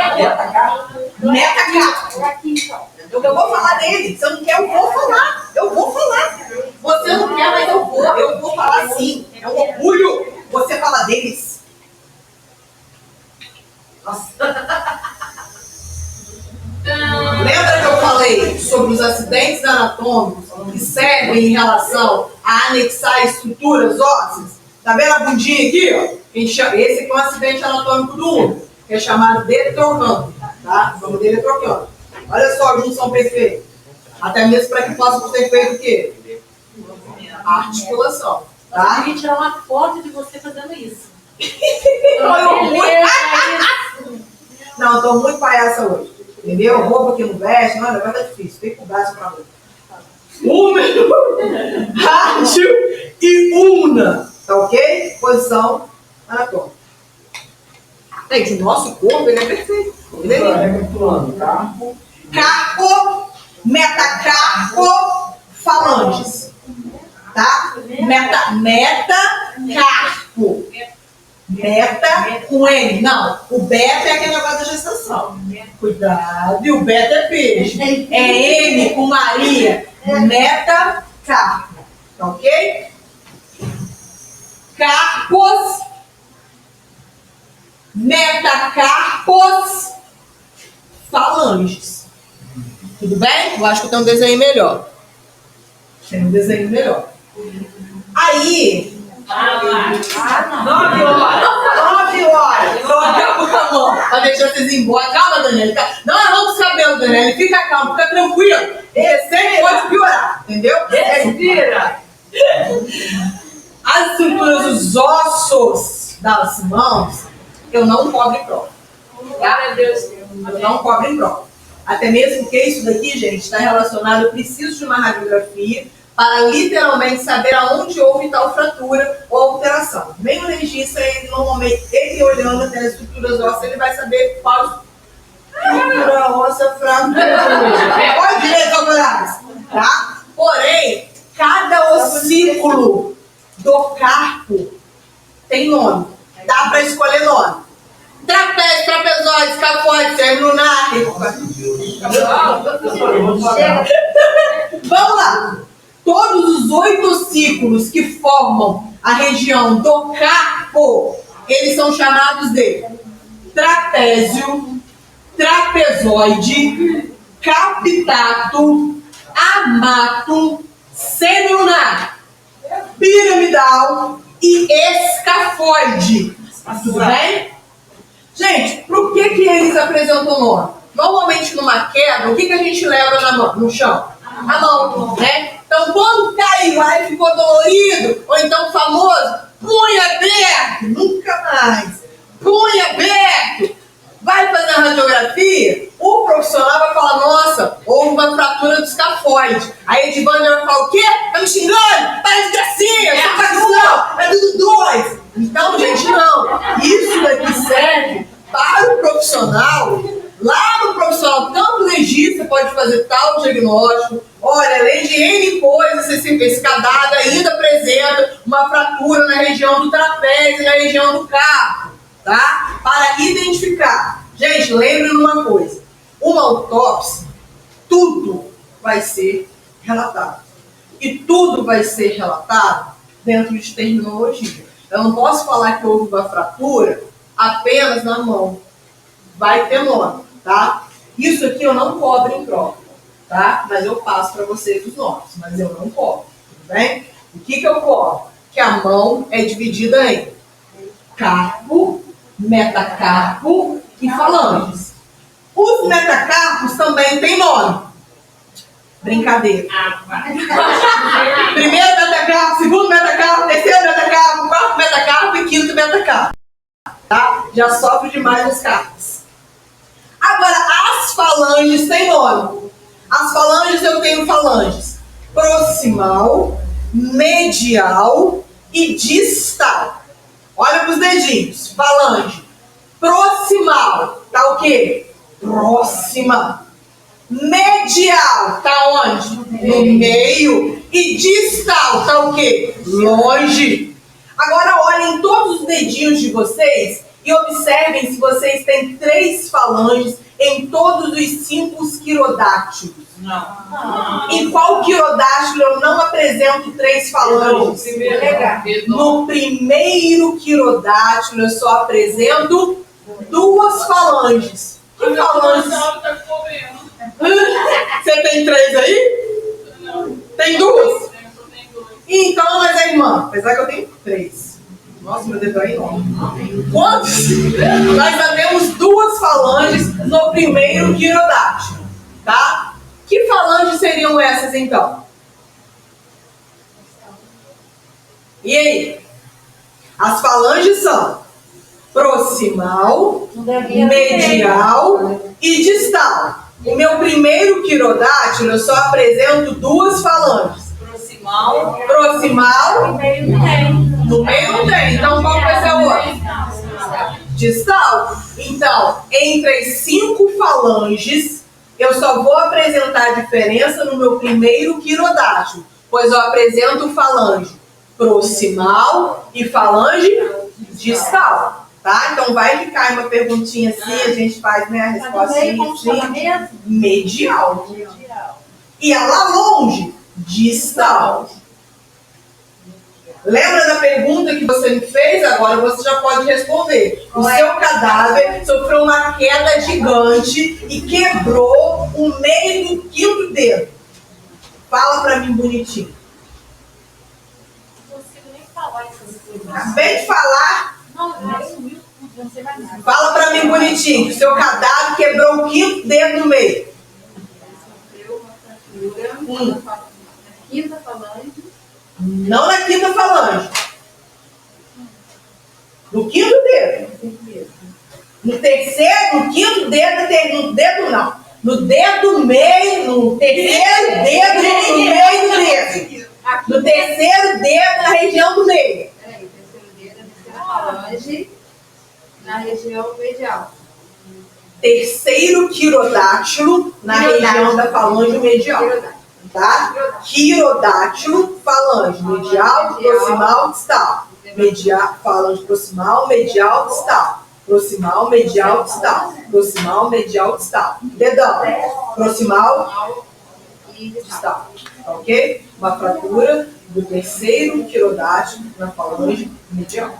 Metacarpo. Aqui, então. Eu vou falar dele. Se eu não quer, eu vou falar. Eu vou falar. Você não quer, mas eu vou. Eu vou falar sim. É um orgulho você falar deles. Nossa. Lembra que eu falei sobre os acidentes anatômicos que servem em relação a anexar estruturas ósseas? Tá vendo a bundinha aqui? Ó? Esse aqui é um acidente anatômico do útero, que é chamado de trocando. Tá? O nome dele é trocando. Olha só a junção perfeita. Até mesmo para que possa ser feito o quê? A articulação. Eu Tá? queria tirar uma foto de você fazendo isso. Não, estou muito palhaça hoje. Entendeu? Roupa que não veste, não, agora tá difícil. Tem com o braço pra mim. Úmero, rádio e una. Tá ok? Posição anatômica. Gente, o nosso corpo ele é perfeito. Ele é lindo. Recapitulando, carpo, Carpo, metacarpo, falanges. Tá? Metacarpo. Meta com N. Não, o beta é aquele negócio da gestação. Cuidado, e o beta é peixe. É N com Maria. Metacarpo. Tá ok? Carpos. Metacarpos. Falanges. Tudo bem? Eu acho que eu tenho um desenho melhor. Tem um desenho melhor. Aí. 9 horas. 9 horas. Então acabou com a mão. Pra deixar vocês ir embora. Calma, Daniela. Não é não dos cabelos, Daniela. Fica calmo, fica tranquilo. Sempre pode piorar. Entendeu? Respira. As estruturas dos ossos das mãos, eu não cobro em prova. Tá? Eu não cobro em prova. Até mesmo porque isso daqui, gente, está relacionado. Eu preciso de uma radiografia para literalmente saber aonde houve tal fratura ou alteração. Nem o legista, ele normalmente, ele olhando até as estruturas ósseas, ele vai saber qual estrutura óssea fratura. Pode direito, Alvarez, tá? Porém, cada ossículo do carpo tem nome. Dá para escolher nome. Trapézio, trapezoide, escafoide, cérebro lunar. Vamos lá. Todos os 8 ossículos que formam a região do carpo, eles são chamados de trapézio, trapezoide, capitato, amato, semilunar, piramidal e escafoide. Tudo bem? Gente, por que eles apresentam nome? Normalmente numa queda, o que a gente leva na mão, no chão? A mão, né? Então, quando caiu lá e ficou dolorido, ou então famoso, punho aberto, nunca mais. Punho aberto. Vai fazer a radiografia, o profissional vai falar, nossa, houve uma fratura do escafoide. Aí a Edivânia vai falar, o quê? Tá me xingando? Para de gracinha, é tudo dois. Então, gente, não. Isso daqui serve para o profissional. Lá no profissional, tanto legista pode fazer tal diagnóstico. Olha, além de N coisas, esse cadáver ainda apresenta uma fratura na região do trapézio e na região do carpo, tá? Para identificar. Gente, lembrem uma coisa. Uma autópsia, tudo vai ser relatado. E tudo vai ser relatado dentro de terminologia. Eu não posso falar que houve uma fratura apenas na mão. Vai ter nome, tá? Isso aqui eu não cobro em prova, tá? Mas eu passo para vocês os nomes, mas eu não cobro, tudo bem? O que eu cobro? Que a mão é dividida em carpo, metacarpo e falanges. Os metacarpos também têm nome. Brincadeira. Primeiro metacarpo, segundo metacarpo, terceiro metacarpo, quarto metacarpo e quinto metacarpo. Tá? Já sofre demais os carpos. Agora, as falanges têm nome. As falanges, eu tenho falanges proximal, medial e distal. Olha para os dedinhos. Falange proximal, tá o quê? Próxima. Medial, tá onde? No meio. E distal, tá o quê? Longe. Agora olhem todos os dedinhos de vocês e observem se vocês têm 3 falanges em todos os 5 quirodáctilos. Não. Em qual quirodátilo eu não apresento 3 falanges? No primeiro quirodátilo eu só apresento 2 falanges. Que falanges? Você tem 3 aí? Não. Tem 2? Tem duas. Então, mas é irmã, apesar que eu tenho 3. Nossa, meu dedo é enorme. Quantos? Nós já temos 2 falanges no primeiro quirodátilo, tá? Que falanges seriam essas, então? E aí? As falanges são proximal, medial e distal. O meu primeiro quirodátilo, eu só apresento duas falanges. Proximal. Proximal, No meio não tem. no meio não tem. Então, qual vai ser o outro? Distal. Então, entre as 5 falanges, eu só vou apresentar a diferença no meu primeiro quirodátilo, pois eu apresento falange proximal e falange distal, tá? Então vai ficar uma perguntinha assim, a gente faz, né, a Mas no resposta meio, como chama assim, mesmo? medial. E a lá longe, distal. Lembra da pergunta que você me fez? Agora você já pode responder. O seu cadáver sofreu uma queda gigante e quebrou o meio do 5º dedo. Fala pra mim bonitinho. Não consigo nem falar essas coisas. Acabei de falar. Não sumiu tudo, não sei mais nada. Fala pra mim bonitinho. O seu cadáver quebrou o 5º dedo no meio. Sofreu uma fratura na quinta falange. Não na 5ª falange. No 5º dedo. No terceiro, no 5º dedo, no dedo não. No dedo meio, no terceiro dedo, no meio do dedo. No terceiro dedo, na região do meio. Peraí, terceiro dedo, a terceira falange, na região medial. Terceiro quirodátilo, na região da falange medial. Tá? Quirodátilo, falange medial, proximal, distal. Medial, falange proximal, medial, distal. Proximal, medial, distal. Proximal, medial, distal. Dedão. Proximal E distal. Ok? Uma fratura do terceiro quirodátilo na falange medial.